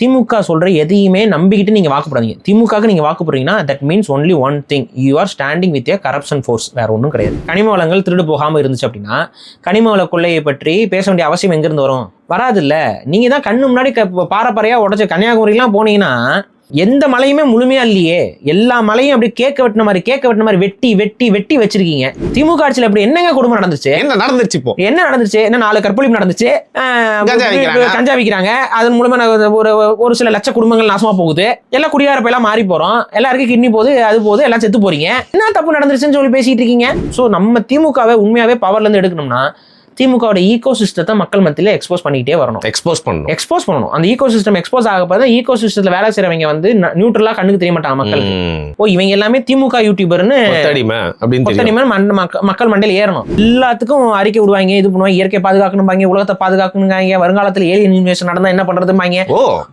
திமுக சொல்ற எதையுமே நம்பிக்கிட்டு நீங்க வாக்குப்படாதீங்க. திமுகக்கு நீங்க வாக்குப்படுறீங்கன்னா that means only one thing, you are standing with a corruption force, வேற ஒன்றும் கிடையாது. கனிம வளங்கள் திருடு போகாம இருந்துச்சு அப்படின்னா கனிம வள கொள்ளையை பற்றி பேச வேண்டிய அவசியம் எங்கிருந்து வரும்? வராது இல்ல. நீங்க தான் கண்ணு முன்னாடி பாறையா உடச்ச கன்னியாகுமரிலாம் போனீங்கன்னா எந்த மலையுமே முழுமையா இல்லையே, எல்லா மலையும் அப்படி கேட்க வெட்டின மாதிரி வெட்டி வெட்டி வெட்டி வச்சிருக்கீங்க. திமுக ஆட்சியில் அப்படி என்னங்க குடும்பம் நடந்துச்சு? என்ன நடந்துச்சு? என்ன 4 கற்பழிப்பு நடந்துச்சு, கஞ்சா விற்கிறாங்க, அதன் மூலமா ஒரு சில லட்ச குடும்பங்கள் நாசமா போகுது, எல்லாம் குடியாரப்ப எல்லாம் மாறி போறோம், எல்லாருக்கும் கிட்னி போகுது, அது போகுது, எல்லாம் செத்து போறீங்க, என்ன தப்பு நடந்துருச்சுன்னு சொல்லி பேசிட்டு இருக்கீங்க. ஸோ நம்ம திமுகவை உண்மையாவே பவர்ல இருந்து எடுக்கணும்னா திமுகவோட ஈகோ சிஸ்டத்தை மக்கள் மத்தியில எக்ஸ்போஸ் பண்ணிக்கிட்டே வரணும், எக்ஸ்போஸ் பண்ணணும். அந்த ஈகோ சிஸ்டம் எக்ஸ்போஸ் ஆகப்பதான் ஈகோ சிஸ்டத்துல வேலை செய்யறவங்க வந்து நியூட்ரலா கண்ணுக்கு தெரிய மாட்டாங்க மக்களுக்கு. இவங்க எல்லாமே திமுக யூடியூபர்னு மக்கள் மண்டையில ஏறணும். எல்லாத்துக்கும் அறிக்கை விடுவாங்க, இது பண்ணுவாங்க, இயற்கை பாதுகாக்கணும், உலகத்தை பாதுகாக்கணும், வருங்காலத்தில் ஏலியன் இன்வேஷன் நடந்தா என்ன பண்றதுமாங்க,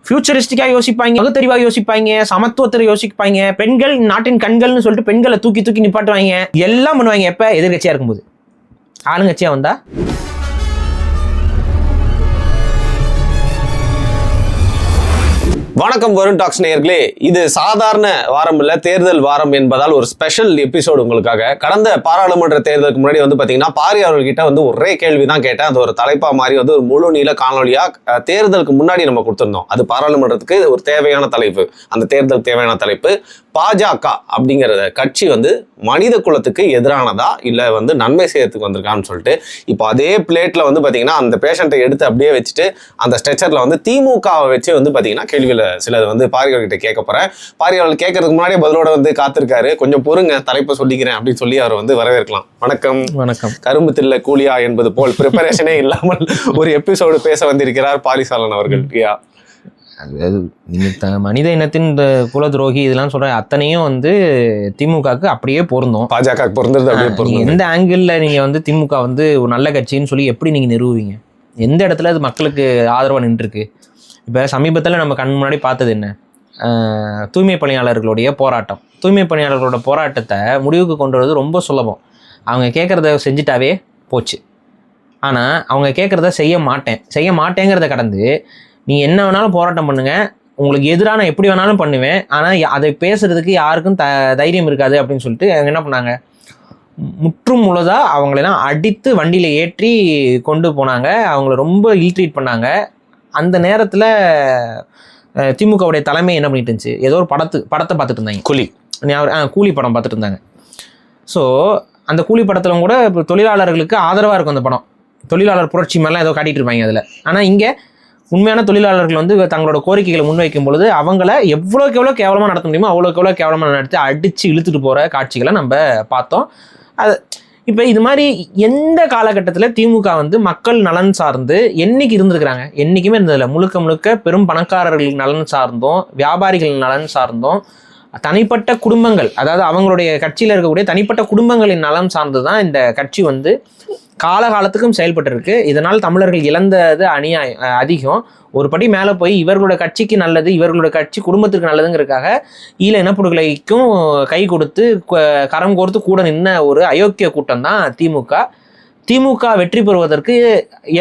ஃபியூச்சரிஸ்டிக்கா யோசிப்பாங்க, பகுத்தறிவா யோசிப்பாங்க, சமத்துவத்தை யோசிப்பாங்க, பெண்கள் நாட்டின் கண்கள்னு சொல்லிட்டு பெண்களை தூக்கி தூக்கி நிப்பாட்டுவாங்க, எல்லாம் பண்ணுவாங்க. எப்ப எதிர்கட்சியா இருக்கும்போது, ஆளுங்கட்சியா வந்தா வணக்கம் வருண் டாக்ஸ் நேயர்களே. இது சாதாரண வாரம் இல்ல, தேர்தல் வாரம் என்பதால் ஒரு ஸ்பெஷல் எபிசோடு உங்களுக்காக. கடந்த பாராளுமன்ற தேர்தலுக்கு முன்னாடி வந்து பாத்தீங்கன்னா பாரி அவர்கள்கிட்ட வந்து ஒரே கேள்விதான் கேட்டேன். அது ஒரு தலைப்பா மாதிரி வந்து ஒரு முழு நீள காணொலியா தேர்தலுக்கு முன்னாடி நம்ம கொடுத்திருந்தோம். அது பாராளுமன்றத்துக்கு ஒரு தேவையான தலைப்பு. அந்த தேர்தலுக்கு தேவையான தலைப்பு பாஜக அப்படிங்கிற கட்சி வந்து மனித குலத்துக்கு எதிரானதா இல்ல வந்து நன்மை செய்யறதுக்கு வந்திருக்கான்னு சொல்லிட்டு இப்போ அதே பிளேட்ல வந்து பாத்தீங்கன்னா அந்த பேஷண்ட்டை எடுத்து அப்படியே வச்சுட்டு அந்த ஸ்ட்ரெச்சர்ல வந்து திமுகவை வச்சு வந்து பாத்தீங்கன்னா கேள்வியில சிலது வந்து பாரியாளர்கிட்ட கேட்க போறேன். பாரியாளர் கேட்கறதுக்கு முன்னாடியே பதிலோட வந்து காத்திருக்காரு. கொஞ்சம் பொறுங்க, தலைப்பை சொல்லிக்கிறேன் அப்படின்னு சொல்லி அவர் வந்து வரவேற்கலாம். வணக்கம். வணக்கம். கரும்பு தில்ல கூலியா என்பது போல் ப்ரிப்பரேஷனே இல்லாமல் ஒரு எபிசோடு பேச வந்திருக்கிறார் பாரிசாலன் அவர்கள். மனித இனத்தின் இந்த குல துரோகி இதெல்லாம் சொல்ற அத்தனையும் வந்து திமுகவுக்கு அப்படியே பொருந்தும், பாஜக பொருந்தது அப்படியே பொருந்தும். எந்த ஆங்கிள் நீங்க வந்து திமுக வந்து ஒரு நல்ல கட்சின்னு சொல்லி எப்படி நீங்க நிறுவுவீங்க? எந்த இடத்துல அது மக்களுக்கு ஆதரவா நின்றுருக்கு? இப்போ சமீபத்தில் நம்ம கண் முன்னாடி பார்த்தது என்ன? தூய்மை பணியாளர்களுடைய போராட்டம். தூய்மை பணியாளர்களோட போராட்டத்தை முடிவுக்கு கொண்டு வரது ரொம்ப சுலபம். அவங்க கேட்குறத செஞ்சுட்டாவே போச்சு. ஆனால் அவங்க கேட்குறத செய்ய மாட்டேங்கிறத கடந்து நீ என்ன வேணாலும் போராட்டம் பண்ணுங்க, உங்களுக்கு எதிரான எப்படி வேணாலும் பண்ணுவேன், ஆனால் அதை பேசுறதுக்கு யாருக்கும் தைரியம் இருக்காது அப்படின்னு சொல்லிட்டு அவங்க என்ன பண்ணாங்க, முற்றும் முழுதாக அவங்களெல்லாம் அடித்து வண்டியில் ஏற்றி கொண்டு போனாங்க. அவங்கள ரொம்ப இல்ட்ரீட் பண்ணாங்க. அந்த நேரத்தில் திமுகவுடைய தலைமை என்ன பண்ணிட்டு இருந்துச்சு, ஏதோ ஒரு படத்தை பார்த்துட்டு இருந்தாங்க, கூலி படம் பார்த்துட்டு இருந்தாங்க. ஸோ அந்த கூலி படத்தில் கூட இப்போ தொழிலாளர்களுக்கு ஆதரவாக இருக்கும் அந்த படம், தொழிலாளர் புரட்சி மாதிரிலாம் ஏதோ காட்டிகிட்டு இருப்பாங்க அதில். ஆனால் இங்கே உண்மையான தொழிலாளர்கள் வந்து தங்களோட கோரிக்கைகளை முன்வைக்கும் பொழுது அவங்கள எவ்வளோக்கு எவ்வளோ கேவலமாக நடத்த முடியுமோ அவ்வளோக்கு எவ்வளோ கேவலமாக நடத்தி அடித்து இழுத்துட்டு போகிற காட்சிகளை நம்ம பார்த்தோம். அது இப்போ இது மாதிரி எந்த காலகட்டத்தில் திமுக வந்து மக்கள் நலன் சார்ந்து என்னைக்கு இருந்திருக்கிறாங்க? என்றைக்குமே இருந்ததில்லை. முழுக்க முழுக்க பெரும் பணக்காரர்கள் நலன் சார்ந்தும் வியாபாரிகள் நலன் சார்ந்தும் தனிப்பட்ட குடும்பங்கள், அதாவது அவங்களுடைய கட்சியில் இருக்கக்கூடிய தனிப்பட்ட குடும்பங்களின் நலன் சார்ந்து தான் இந்த கட்சி வந்து காலகாலத்துக்கும் செயல்பட்டு இருக்கு. இதனால் தமிழர்கள் இழந்தது அதிகம். ஒரு படி மேலே போய் இவர்களோட கட்சிக்கு நல்லது, இவர்களோட கட்சி குடும்பத்திற்கு நல்லதுங்கிறதுக்காக ஈழ இனப்படுகொலைக்கும் கை கொடுத்து கரம் கோர்த்து கூட நின்ன ஒரு அயோக்கிய கூட்டம் தான் திமுக வெற்றி பெறுவதற்கு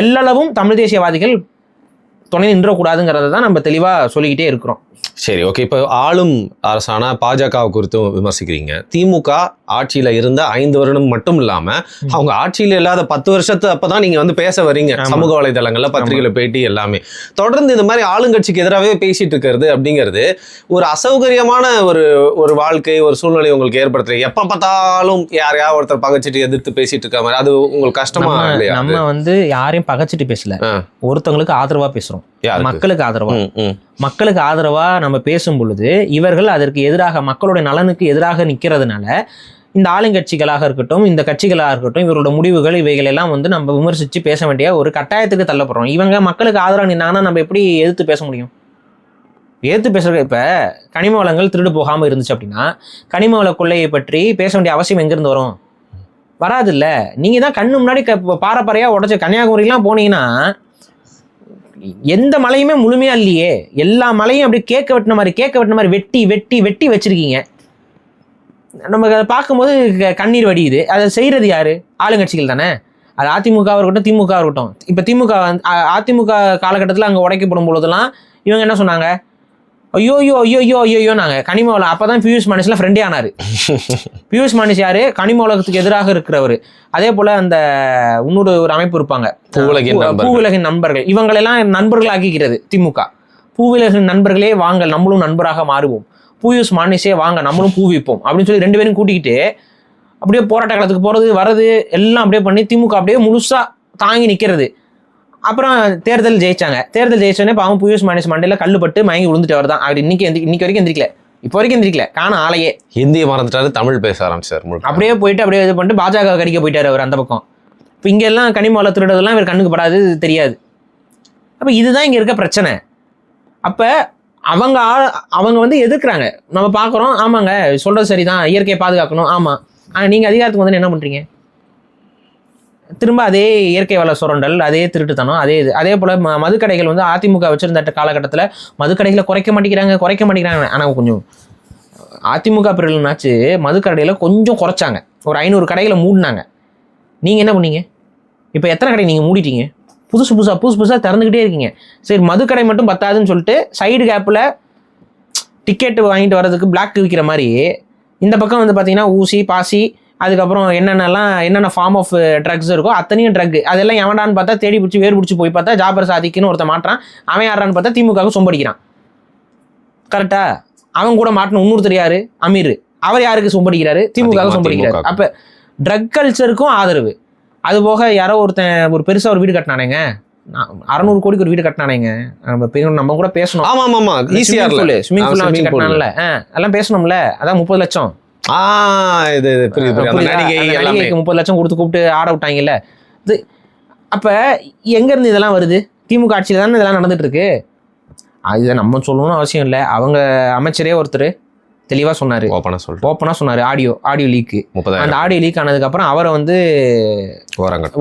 எல்லளவும் தமிழ் தேசியவாதிகள் துணை நின்றக்கூடாதுங்கிறத தான் நம்ம தெளிவாக சொல்லிக்கிட்டே இருக்கிறோம். சரி, ஓகே. இப்போ ஆளும் அரசான பாஜகவை குறித்தும் விமர்சிக்கிறீங்க. திமுக ஆட்சியில இருந்த 5 வருடம் மட்டும் இல்லாம அவங்க ஆட்சியில இல்லாத 10 வருஷத்து அப்பதான் நீங்க வந்து பேச வரீங்க, சமூக வலைதளங்கள்ல, பத்திரிகையில பேட்டி எல்லாமே. தொடர்ந்து இந்த மாதிரி ஆளுங்கட்சிக்கு எதிராகவே பேசிட்டு இருக்கிறது அப்படிங்கிறது ஒரு அசௌகரியமான ஒரு வாழ்க்கை, ஒரு சூழ்நிலை உங்களுக்கு ஏற்படுத்துறது. எப்ப பார்த்தாலும் யாரையா ஒருத்தர் பகைச்சிட்டு எதிர்த்து பேசிட்டு இருக்க மாதிரி அது உங்களுக்கு கஷ்டமா இல்லையா? நம்ம வந்து யாரையும் பகைச்சிட்டு பேசல, ஒருத்தவங்களுக்கு ஆதரவா பேசுறோம், மக்களுக்கு ஆதரவா நம்ம பேசும் பொழுது இவர்கள் அதற்கு எதிராக, மக்களுடைய நலனுக்கு எதிராக நிற்கிறதுனால இந்த ஆளுங்கட்சிகளாக இருக்கட்டும், இந்த கட்சிகளாக இருக்கட்டும், இவரோட முடிவுகள் இவைகள் எல்லாம் வந்து நம்ம விமர்சித்து பேச வேண்டிய ஒரு கட்டாயத்துக்கு தள்ளப்படுறோம். இவங்க மக்களுக்கு ஆதரவாக நின்னாங்கன்னா நம்ம எப்படி எதிர்த்து பேச முடியும்? எதிர்த்து பேசுறது. இப்போ கனிம வளங்கள் திருடு போகாமல் இருந்துச்சு அப்படின்னா கனிம வள கொள்ளையை பற்றி பேச வேண்டிய அவசியம் எங்கிருந்து வரும்? வராது இல்லை. நீங்கள் தான் கண்ணு முன்னாடி பாறையா உடச்ச கன்னியாகுமரிலாம் போனீங்கன்னா எந்த மலையுமே முழுமையா இல்லையே, எல்லா மலையும் அப்படி கேட்க வெட்டின மாதிரி வெட்டி வெட்டி வெட்டி வச்சிருக்கீங்க. நமக்கு அதை பார்க்கும்போது கண்ணீர் வடியுது. அதை செய்யறது யாரு? ஆளுங்கட்சிகள் தானே. அது அதிமுக இருக்கட்டும், திமுக இருக்கட்டும். இப்போ அதிமுக காலகட்டத்தில் அங்கே உடைக்கப்படும் பொழுதெல்லாம் இவங்க என்ன சொன்னாங்க, ஐயோ நாங்கள் கனிமவளம். அப்போ தான் பியூஷ் மானிஷ்ல ஃப்ரெண்டே ஆனார். பியூஷ் மானிஷ் யாரு? கனிமவளத்துக்கு எதிராக இருக்கிறவர். அதே போல் அந்த இன்னொரு ஒரு அமைப்பு இருப்பாங்க, பூவுலகின் நண்பர்கள். இவங்களெல்லாம் நண்பர்கள் ஆக்கிக்கிறது திமுக. பூவுலகின் நண்பர்களே வாங்க நம்மளும் நண்பராக மாறுவோம், பியூஷ் மானிஷே வாங்க நம்மளும் பூ விற்போம் அப்படின்னு சொல்லி 2 பேரும் கூட்டிக்கிட்டு அப்படியே போராட்ட காலத்துக்கு போகிறது வர்றது எல்லாம் அப்படியே பண்ணி திமுக அப்படியே முழுசாக தாங்கி நிற்கிறது. அப்புறம் தேர்தல் ஜெயிச்சாங்க. தேர்தல் ஜெயிச்சோடனே பாவம் பியூஷ் மானிஷ் மண்டையில் கல்லுப்பட்டு மயங்கி விழுந்துட்டு அவர் தான். அப்படி இன்னைக்கு வரைக்கும் எந்திரிக்கல, இப்போ வரைக்கும் எந்திரிக்கல. காண ஆளையே ஹிந்தியை மறந்துட்டாரு, தமிழ் பேச ஆரம்பிச்சார். அப்படியே போயிட்டு அப்படியே இது பண்ணிட்டு பாஜக கடிக்க போயிட்டாரு அவர் அந்த பக்கம். இப்போ இங்கே எல்லாம் கனிமவள திருடுறதெல்லாம் இவர் கண்ணுக்கு படாது, தெரியாது. அப்போ இதுதான் இங்கே இருக்க பிரச்சனை. அப்போ அவங்க வந்து எதிர்க்கிறாங்க, நம்ம பார்க்குறோம். ஆமாங்க சொல்கிறது சரிதான், இயற்கையை பாதுகாக்கணும், ஆமாம். ஆனால் நீங்கள் அதிகாரத்துக்கு வந்து என்ன பண்ணுறீங்க? திரும்ப அதே இயற்கை வள சுரண்டல், அதே திருட்டுத்தனம், அதே போல் மதுக்கடைகள் வந்து அதிமுக வச்சுருந்த காலகட்டத்தில் மதுக்கடைகளை குறைக்க மாட்டேங்கிறாங்க. ஆனால் கொஞ்சம் அதிமுக பிரிவுனாச்சு மதுக்கடையில் கொஞ்சம் குறைச்சாங்க. ஒரு 500 கடைகளை மூடினாங்க. நீங்கள் என்ன பண்ணீங்க? இப்போ எத்தனை கடை நீங்கள் மூடிட்டீங்க? புதுசாக திறந்துக்கிட்டே இருக்கீங்க. சரி, மதுக்கடை மட்டும் பத்தாதுன்னு சொல்லிட்டு சைடு கேப்பில் டிக்கெட்டு வாங்கிட்டு வர்றதுக்கு பிளாக் விற்கிற மாதிரி இந்த பக்கம் வந்து பார்த்தீங்கன்னா ஊசி, பாசி, அதுக்கப்புறம் என்னென்ன ஃபார்ம் ஆஃப் ட்ரக்ஸ் இருக்கோ அத்தனையும் ட்ரக். அதெல்லாம் எவன்டான்னு பார்த்தா தேடி பிடிச்சி வேறு பிடிச்சி போய் பார்த்தா ஜாபர் சாதிக்குன்னு ஒருத்த மாட்டான். அவன் யாரான்னு பார்த்தா திமுகவுக்கு சொம்படிக்கிறான். கரெக்டா? அவன் கூட மாட்டின இன்னொருத்தர் யாரு? அமீர். அவர் யாருக்கு சொம்படிக்கிறாரு? திமுகவுக்கு சொம்படிக்கிறாரு. அப்போ ட்ரக் கல்ச்சருக்கும் ஆதரவு. அது போக யாரோ ஒரு பெருசாக ஒரு வீடு கட்டினானேங்க, 600 கோடிக்கு ஒரு வீடு கட்டினானேங்க. நம்ம கூட பேசணும். ஸ்விம்மிங் பூல் வச்சு கட்டினான்ல, எல்லாம் பேசணும்ல. அதான் 30 லட்சம் 30 லட்சம் கொடுத்து கூப்பிட்டு ஆட விட்டாங்கல்ல. இது அப்போ எங்கேருந்து இதெல்லாம் வருது? திமுக ஆட்சியில் தானே இதெல்லாம் நடந்துட்டு இருக்கு. இதை நம்ம சொல்லணும்னு அவசியம் இல்லை. அவங்க அமைச்சரே ஒருத்தர் தெளிவாக சொன்னார், ஓப்பனாக சொன்னார். ஆடியோ லீக்கு, அந்த ஆடியோ லீக் ஆனதுக்கப்புறம் அவரை வந்து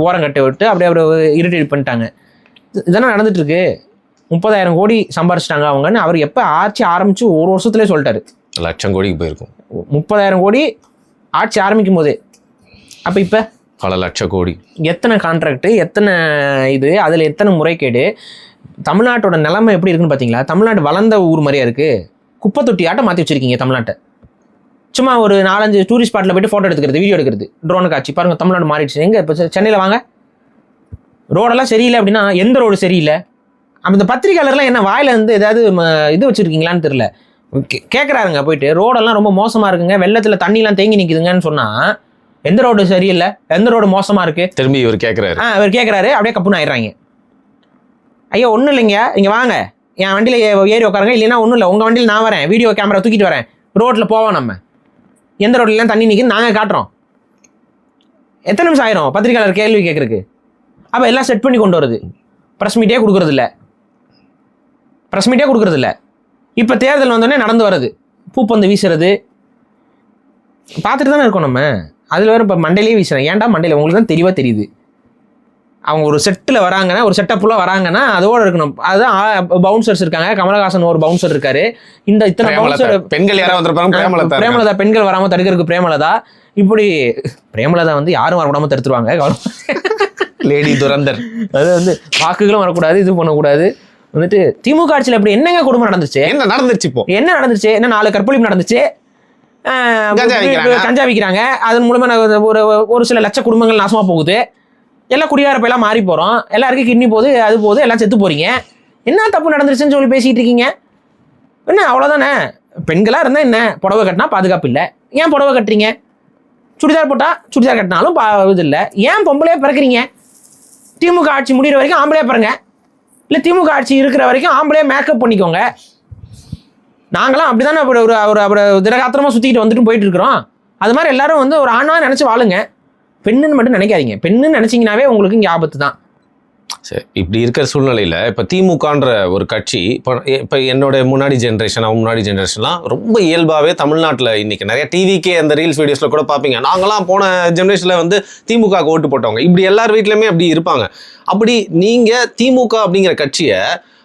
ஓரங்கட்டை விட்டு அப்படியே இரிட்டேட் பண்ணிட்டாங்க. இதெல்லாம் நடந்துட்டு இருக்கு. 30,000 கோடி சம்பாரிச்சிட்டாங்க அவங்கன்னு அவர் எப்போ ஆட்சி ஆரம்பிச்சு 1 வருஷத்துலேயே சொல்லிட்டாரு. லட்சம் கோடிக்கு போயிருக்கும். 30,000 கோடி ஆட்சி ஆரம்பிக்கும் போதே. அப்போ இப்போ பல லட்சம் கோடி, எத்தனை கான்ட்ராக்டு, எத்தனை இது, அதில் எத்தனை முறைகேடு. தமிழ்நாட்டோட நிலைமை எப்படி இருக்குன்னு பார்த்தீங்களா? தமிழ்நாடு வளர்ந்த ஊர் மாதிரியா இருக்குது. குப்பை தொட்டி ஆட்டம் மாற்றி வச்சிருக்கீங்க தமிழ்நாட்டை. சும்மா ஒரு 4-5 டூரிஸ்ட் ஸ்பாட்டில் போய்ட்டு ஃபோட்டோ எடுத்துக்கிறது, வீடியோ எடுக்கிறது, ட்ரோனு காட்சி. பாருங்கள் தமிழ்நாடு மாறிடுச்சு. எங்கே இப்போ சென்னையில் வாங்க, ரோடெல்லாம் சரியில்லை அப்படின்னா எந்த ரோடு சரியில்லை? அப்போ இந்த பத்திரிகையாளர்லாம் என்ன வாயில் வந்து ஏதாவது இது வச்சுருக்கீங்களான்னு தெரில. கேட்குறாருங்க போயிட்டு, ரோடெல்லாம் ரொம்ப மோசமாக இருக்குங்க, வெள்ளத்தில் தண்ணிலாம் தேங்கி நிற்குதுங்கன்னு சொன்னால் எந்த ரோடு சரியில்லை, எந்த ரோடு மோசமாக இருக்குது? திரும்பி இவர் கேட்குறாரு. அப்படியே கப்புன்னு ஆயிடுறாங்க. ஐயோ ஒன்றும் இல்லைங்க, இங்கே வாங்க, என் வண்டியில் ஏறி உட்காருங்க, இல்லைன்னா ஒன்றும் இல்லை, உங்கள் வண்டியில் நான் வரேன், வீடியோ கேமரா தூக்கிட்டு வரேன், ரோட்டில் போவோம், நம்ம எந்த ரோட்லாம் தண்ணி நிற்குது நாங்கள் காட்டுறோம். எத்தனை நிமிஷம் ஆயிரும் பத்திரிகையாளர் கேள்வி கேட்குறதுக்கு? அப்போ எல்லாம் செட் பண்ணி கொண்டு வருது. ப்ரெஸ் மீட்டே கொடுக்குறதில்ல. இப்போ தேர்தல் வந்தோடனே நடந்து வர்றது, பூப்பந்து வீசுறது பார்த்துட்டு தானே இருக்கோம் நம்ம. அதில் வேறு இப்போ மண்டையிலே வீசுகிறேன். ஏன்டா மண்டையில்? உங்களுக்கு தான் தெளிவாக தெரியுது. அவங்க ஒரு செட்டில் வராங்கன்னா, ஒரு செட்டப்புள்ள வராங்கன்னா அதோடு இருக்கணும். அதுதான் பவுன்சர்ஸ் இருக்காங்க. கமலஹாசன் ஒரு பவுன்சர் இருக்காரு. இத்தனை பவுன்சர் பெண்கள் யாராவது வந்திருப்பாங்க. பிரேமலதா பெண்கள் வராமல் தடுக்கிறதுக்கு பிரேமலதா. இப்படி பிரேமலதா வந்து யாரும் வரக்கூடாமல் தடுத்துருவாங்க. லேடி துரந்தர். அது வந்து வாக்குகளும் வரக்கூடாது, இது பண்ணக்கூடாது. வந்துட்டு திமுக ஆட்சியில் இப்படி என்னங்க கொடுமை நடந்துச்சு? என்ன நடந்துச்சு? என்ன 4 கற்பழிப்பு நடந்துச்சு, கஞ்சா விற்கிறாங்க, அதன் மூலமா ஒரு சில லட்ச குடும்பங்கள் நாசமாக போகுது. எல்லாம் குடியாரப்பெல்லாம் மாறி போகிறோம், எல்லாருக்கும் கிட்னி போகுது, அது போகுது, எல்லாம் செத்து போகிறீங்க. என்ன தப்பு நடந்துருச்சுன்னு சொல்லி பேசிகிட்டு இருக்கீங்க? என்ன அவ்வளோதானே? பெண்களாக இருந்தால் என்ன, புடவை கட்டினா பாதுகாப்பு இல்லை, ஏன் புடவை கட்டுறீங்க? சுடிதார் போட்டால் சுடிதார் கட்டினாலும் இது இல்லை, ஏன் பொம்பளையே பிறக்கிறீங்க? திமுக ஆட்சி முடிகிற வரைக்கும் ஆம்பளையே பிறங்க, இல்லை திமுக ஆட்சி இருக்கிற வரைக்கும் ஆம்பளையே மேக்கப் பண்ணிக்கோங்க. நாங்களாம் அப்படி தானே ஒரு திடகாத்திரமாக சுற்றிக்கிட்டு வந்துட்டு போயிட்டு இருக்கிறோம். அது மாதிரி எல்லாரும் வந்து ஒரு ஆணாக நினச்சி வாழுங்க. பெண்ணுன்னு மட்டும் நினைக்காதீங்க. பெண்ணுன்னு நினச்சிங்கனாவே உங்களுக்கு இங்கே ஆபத்து தான். சரி, இப்படி இருக்கிற சூழ்நிலையில் இப்போ திமுகன்ற ஒரு கட்சி, இப்போ என்னோட முன்னாடி ஜென்ரேஷன், அவங்க முன்னாடி ஜென்ரேஷன்லாம் ரொம்ப இயல்பாகவே தமிழ்நாட்டில் இன்றைக்கி நிறைய டிவிக்கே அந்த ரீல்ஸ் வீடியோஸில் கூட பார்ப்பீங்க. நாங்களாம் போன ஜென்ரேஷனில் வந்து திமுக ஓட்டு போட்டவங்க, இப்படி எல்லார் வீட்லையுமே அப்படி இருப்பாங்க. அப்படி நீங்கள் திமுக அப்படிங்கிற கட்சியை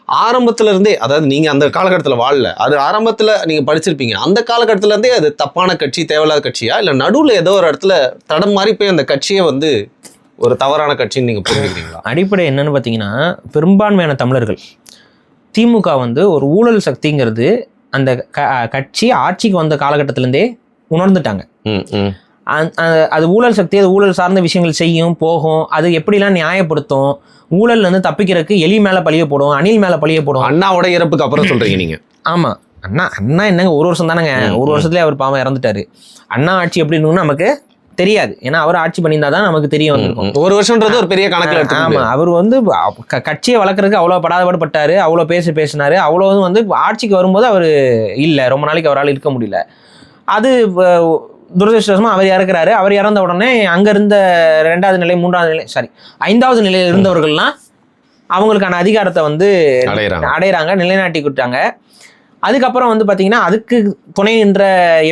ஆரம்பத்துல இருந்தே, அதாவது நீங்க அந்த காலகட்டத்தில் வாழல, அது ஆரம்பத்துல நீங்க படிச்சிருப்பீங்க, அந்த காலகட்டத்துல இருந்தே அது தப்பான கட்சி, தேவையில்லாத கட்சியா, இல்லை நடுவில் ஏதோ ஒரு இடத்துல தடம் மாறி போய் அந்த கட்சியை வந்து ஒரு தவறான கட்சின்னு நீங்க புரிஞ்சுக்கிறீங்களா? அடிப்படை என்னன்னு பார்த்தீங்கன்னா, பெரும்பான்மையான தமிழர்கள் திமுக வந்து ஒரு ஊழல் சக்திங்கிறது அந்த கட்சி ஆட்சிக்கு வந்த காலகட்டத்திலேருந்தே உணர்ந்துட்டாங்க. அது ஊழல் சக்தி, அது ஊழல் சார்ந்த விஷயங்கள் செய்யும் போகும், அது எப்படிலாம் நியாயப்படுத்தும், ஊழல் வந்து தப்பிக்கிறதுக்கு எலி மேலே பழிய போடும், அணில் மேலே பழிய போடும். அண்ணாவோட இறப்புக்கு அப்புறம் சொல்றீங்க நீங்க? ஆமா, அண்ணா என்னங்க ஒரு வருஷம் தானேங்க, ஒரு வருஷத்துலேயே அவர் பாவம் இறந்துட்டாரு. அண்ணா ஆட்சி எப்படின்னு நமக்கு தெரியாது, ஏன்னா அவர் ஆட்சி பண்ணியிருந்தா தான் நமக்கு தெரிய வந்திருக்கும். ஒரு வருஷம்ன்றது ஒரு பெரிய கணக்கு. ஆமா, அவர் வந்து கட்சியை வளர்க்கறதுக்கு அவ்வளோ படாதபாடுபட்டாரு, அவ்வளோ பேசினாரு, அவ்வளோ வந்து ஆட்சிக்கு வரும்போது அவர் இல்லை, ரொம்ப நாளைக்கு அவரால் இருக்க முடியல. அது துரதிருஷ்டவசமா அவர் இறக்குறாரு. அவர் இறந்த உடனே அங்க இருந்த 2வது நிலை 3வது நிலை 5வது நிலையில் இருந்தவர்கள்லாம் அவங்களுக்கான அதிகாரத்தை வந்து அடையிறாங்க, நிலைநாட்டிக்கிட்டாங்க. அதுக்கப்புறம் வந்து பாத்தீங்கன்னா அதுக்கு துணை நின்ற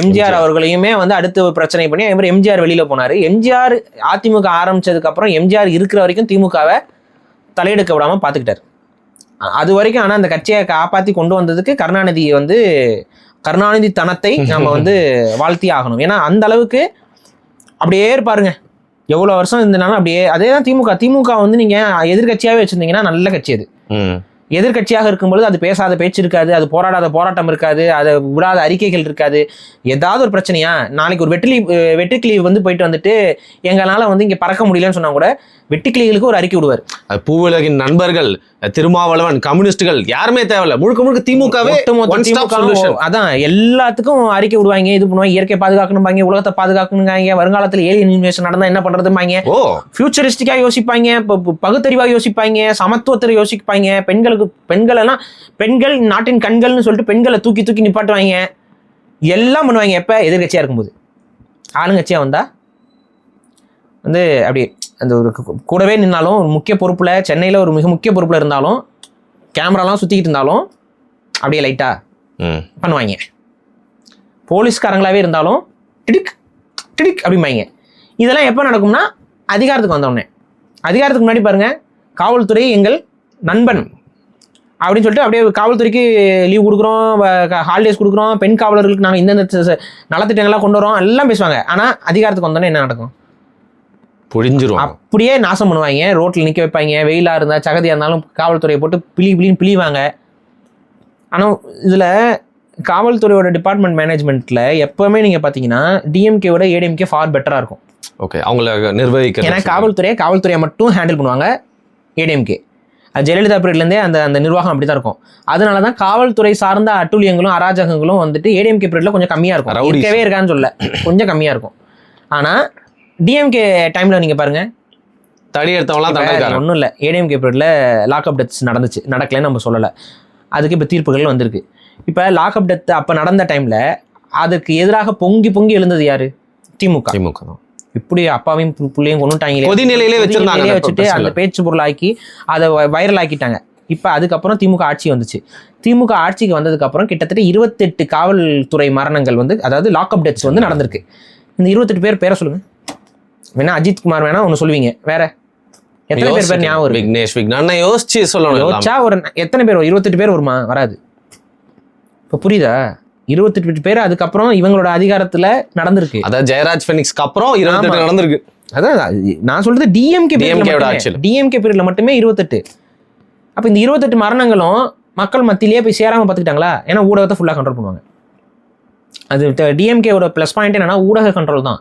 எம்ஜிஆர் அவர்களையுமே வந்து அடுத்து ஒரு பிரச்சனை பண்ணி அதே எம்ஜிஆர் வெளியில போனாரு. எம்ஜிஆர் அதிமுக ஆரம்பிச்சதுக்கு அப்புறம் எம்ஜிஆர் இருக்கிற வரைக்கும் திமுகவை தலையெடுக்க விடாம பாத்துக்கிட்டாரு. அது வரைக்கும். ஆனா அந்த கட்சியை காப்பாத்தி கொண்டு வந்ததுக்கு கருணாநிதி தனத்தை நம்ம வந்து வாழ்த்தி ஆகணும். ஏன்னா அந்த அளவுக்கு அப்படியே இருப்பாருங்க, எவ்வளோ வருஷம் இருந்தனாலும் அப்படியே. அதே தான் திமுக வந்து நீங்க எதிர்கட்சியாவே வச்சிருந்தீங்கன்னா நல்ல கட்சி. அது எதிர்கட்சியாக இருக்கும்பொழுது அது பேசாத பேச்சு இருக்காது, அது போராடாத போராட்டம் இருக்காது, அதை விடாத அறிக்கைகள் இருக்காது. ஏதாவது ஒரு பிரச்சனையா, நாளைக்கு ஒரு வெட்டுக்கிளி வந்து போயிட்டு வந்துட்டு எங்களால வந்து இங்க பறக்க முடியலன்னு சொன்னா கூட வெட்டுக்கிளிகளுக்கு ஒரு அறிக்கை விடுவார். பூவுலகின் நண்பர்கள், திருமாவளவன், கம்யூனிஸ்டுகள் யாருமே தேவையில்ல, முழுக்க திமுகவே. அதான் எல்லாத்துக்கும் அறிக்கை விடுவாங்க, இது பண்ணுவாங்க, இயற்கை பாதுகாக்கணும்பாங்க, உலகத்தை பாதுகாக்கணுங்க, வருங்காலத்தில் ஏலியன் இன்வேஷன் நடந்தா என்ன பண்றதுமாங்க, ஃபியூச்சரிஸ்டிக்கா யோசிப்பாங்க, பகுத்தறிவா யோசிப்பாங்க, சமத்துவத்தை யோசிப்பாங்க, பெண்கள் நாட்டின் கண்கள்னு சொல்லிட்டு பெண்களை தூக்கி நிப்பாட்டுவாங்க, எல்லாம் பண்ணுவாங்க. எப்ப எதிர்கட்சியா இருக்கும்போது. ஆளுங்கட்சியா வந்தா வந்து அப்படி அந்த ஒரு கூடவே நின்னாலும் ஒரு முக்கிய பொறுப்புல, சென்னையில ஒரு மிக முக்கிய பொறுப்புல இருந்தாலும், கேமராலாம் சுத்திக்கிட்டு இருந்தாலும் அப்படியே லைட்டா பண்ணுவாங்க. போலீஸ்காரங்களாவே இருந்தாலும் டிடிக் அப்படிம்பாங்க. இதெல்லாம் எப்போ நடக்கும்னா அதிகாரத்துக்கு வந்தோடனே. அதிகாரத்துக்கு முன்னாடி பாருங்க, காவல்துறை எங்கள் நண்பன் அப்படின்னு சொல்லிட்டு அப்படியே காவல்துறைக்கு லீவ் கொடுக்குறோம், ஹாலிடேஸ் கொடுக்குறோம், பெண் காவலர்களுக்கு நாங்கள் இந்தந்த நலத்திட்டங்கள்லாம் கொண்டு வரோம், எல்லாம் பேசுவாங்க. ஆனால் அதிகாரத்துக்கு வந்தோடனே என்ன நடக்கும்? புழிஞ்சிரும். அப்படியே நாசம் பண்ணுவாங்க, ரோட்டில் நிற்க வைப்பாங்க, வெயிலாக இருந்தால் சகதியாக இருந்தாலும் காவல்துறையை போட்டு பிழிவாங்க. ஆனால் இதில் காவல்துறையோட டிபார்ட்மெண்ட் மேனேஜ்மெண்ட்டில் எப்போவுமே நீங்கள் பார்த்தீங்கன்னா டிஎம்கேவோட ஏடிஎம்கே ஃபார் பெட்டராக இருக்கும். ஓகே, அவங்கள நிர்வகிக்க. ஏன்னா காவல்துறையை மட்டும் ஹேண்டில் பண்ணுவாங்க ஏடிஎம்கே. ஜெயலலிதா பீரியட்லேருந்தே அந்த நிர்வாகம் அப்படி தான் இருக்கும். அதனால தான் காவல்துறை சார்ந்த அட்டூழியங்களும் அராஜகங்களும் வந்துட்டு ஏடிஎம்கே பீரியட்ல கொஞ்சம் கம்மியாக இருக்கும். இருக்கவே இருக்கான்னு சொல்ல, கொஞ்சம் கம்மியாக இருக்கும். ஆனால் டிஎம்கே டைமில் நீங்கள் பாருங்க, தடி எடுத்தவங்களாம் ஒன்றும் இல்லை. ஏடிஎம்கே பீரியட்ல லாக்அப் டெத்ஸ் நடக்கலைன்னு நம்ம சொல்லலை, அதுக்கு இப்போ தீர்ப்புகள் வந்திருக்கு. இப்போ லாக்அப் டெத் அப்போ நடந்த டைமில் அதுக்கு எதிராக பொங்கி எழுந்தது யாரு? திமுக தான். இப்படி அப்பாவையும் பிள்ளையும் கொண்டுட்டாங்களே, கொதிநிலையிலே வச்சுட்டு அந்த பேச்சு பொருளாக்கி அதை வைரல் ஆக்கிட்டாங்க. இப்போ அதுக்கப்புறம் திமுக ஆட்சி வந்துச்சு. திமுக ஆட்சிக்கு வந்ததுக்கப்புறம் கிட்டத்தட்ட 28 காவல்துறை மரணங்கள் வந்து, அதாவது லாக்அப் டெத்ஸ் வந்து நடந்திருக்கு. இந்த 28 பேரை சொல்லுங்க. வேணா அஜித் குமார் வேணா ஒன்று சொல்லுவீங்க, வேற எத்தனை பேர் ஞாபகம்? விக்னேஷ் யோசிச்சு சொல்லணும். யோசிச்சா ஒரு எத்தனை பேர்? 28 பேர் வருமா? வராது. இப்போ புரியுதா? 28 பேர் அதுக்கப்புறம் இவங்களோட அதிகாரத்துல நடந்திருக்கு. அதாவது ஜெயராஜ் ஃபெனிக்ஸ்க்கு அப்புறம் 28 நடந்திருக்கு. அதான் நான் சொல்றது டிஎம்கே பீரியட்ல மட்டுமே 28. அப்ப இந்த 28 மரணங்களும் மக்கள் மத்தியிலேயே போய் சேராம பார்த்துக்கிட்டாங்களா? ஏன்னா ஊடகத்தை ஃபுல்லா கண்ட்ரோல் பண்ணுவாங்க. அது டிஎம்கேவோட பிளஸ் பாயிண்ட் என்னன்னா ஊடக கண்ட்ரோல் தான்.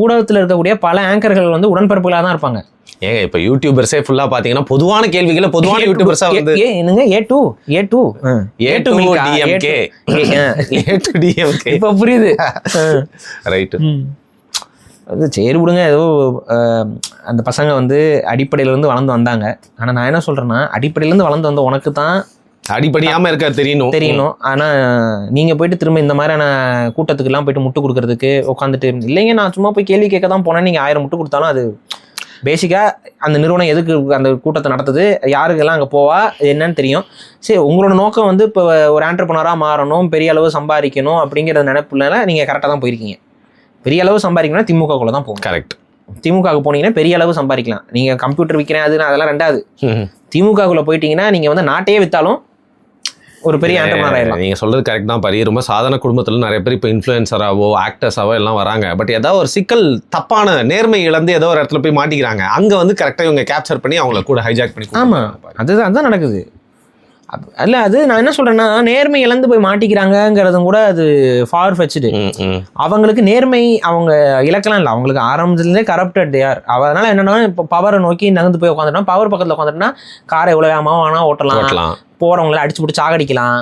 ஊடகத்துல இருக்கக்கூடிய பல ஆங்கர்கள் வந்து உடன்பிறப்புகளாக தான் இருப்பாங்க. ஏங்க இப்ப யூடியூபர்ஸே ஃபுல்லா பாத்தீங்கன்னா பொதுவான கேள்விகளை பொதுவான யூடியூபர்ஸா வந்து என்னங்க A2 இப்ப புரியுது. ரைட். அது சரி விடுங்க, ஏதோ அந்த பசங்க வந்து அடிப்படையில இருந்து வளர்ந்து வந்தாங்க. ஆனா நான் என்ன சொல்றேன்னா, அடிப்படையில இருந்து வளர்ந்து வந்த உனக்கு தான் அடிப்படையாம இருக்க தெரியணும். ஆனா நீங்க போயிட்டு திரும்ப இந்த மாதிரியான கூட்டத்துக்கு எல்லாம் போயிட்டு முட்டு கொடுக்கறதுக்கு உட்காந்துட்டு, இல்லைங்க நான் சும்மா போய் கேள்வி கேட்க தான் போனேன், நீங்க 1000 முட்டு கொடுத்தாலும் அது பேசிக்காக அந்த நிறுவனம் எதுக்கு அந்த கூட்டத்தை நடத்துது, யாருக்கெல்லாம் அங்கே போவா, என்னன்னு தெரியும். சரி, உங்களோட நோக்கம் வந்து இப்போ ஒரு ஆண்டர்ப்ரனராக மாறணும், பெரிய அளவு சம்பாதிக்கணும் அப்படிங்கிற நினைப்புல நீங்கள் கரெக்டாக தான் போயிருக்கீங்க. பெரிய அளவு சம்பாதிக்கணும்னா திமுகக்குள்ள தான் போகும். கரெக்ட். திமுகவுக்கு போனீங்கன்னா பெரிய அளவு சம்பாதிக்கலாம். நீங்கள் கம்ப்யூட்டர் விற்கிறேன் அதெல்லாம் ரெண்டாவது. திமுகக்குள்ள போயிட்டீங்கன்னா நீங்கள் வந்து நாட்டையே விற்றாலும் ஒரு பெரிய ஆண்டர்ப்ரனர் ஆயிடலாம். நீங்கள் சொல்கிறது கரெக்ட் தான் பாரி. ரொம்ப சாதாரண குடும்பத்தில் நிறைய பேர் இப்போ இன்ஃப்ளூயன்சராவோ ஆக்டர்ஸாவோ எல்லாம் வராங்க. பட் ஏதாவது ஒரு சிக்கல், தப்பான நேர்மை இழந்து ஏதோ ஒரு இடத்துல போய் மாட்டிக்கிறாங்க. அங்கே வந்து கரெக்டாக இவங்க கேப்சர் பண்ணி அவங்கள கூட ஹைஜாக் பண்ணி. ஆமாம், அதுதான் நடக்குது. அல்ல அது நான் என்ன சொல்றேன்னா, நேர்மை இழந்து போய் மாட்டிக்கிறாங்கிறதும் கூட அது ஃபார் ஃபெச்டு. அவங்களுக்கு நேர்மை அவங்க இலக்கலாம் இல்லை, அவங்களுக்கு ஆரம்பத்துலேருந்தே கரப்டட் யார். அதனால என்னன்னா, இப்போ பவரை நோக்கி நகர்ந்து போய் உட்காந்துட்டோம். பவர் பக்கத்தில் உட்காந்துட்டோம்னா காரை எவ்வளோ வேகமாக வேணா ஓட்டலாம், போறவங்களை அடிச்சு போட்டு சாகடிக்கலாம்.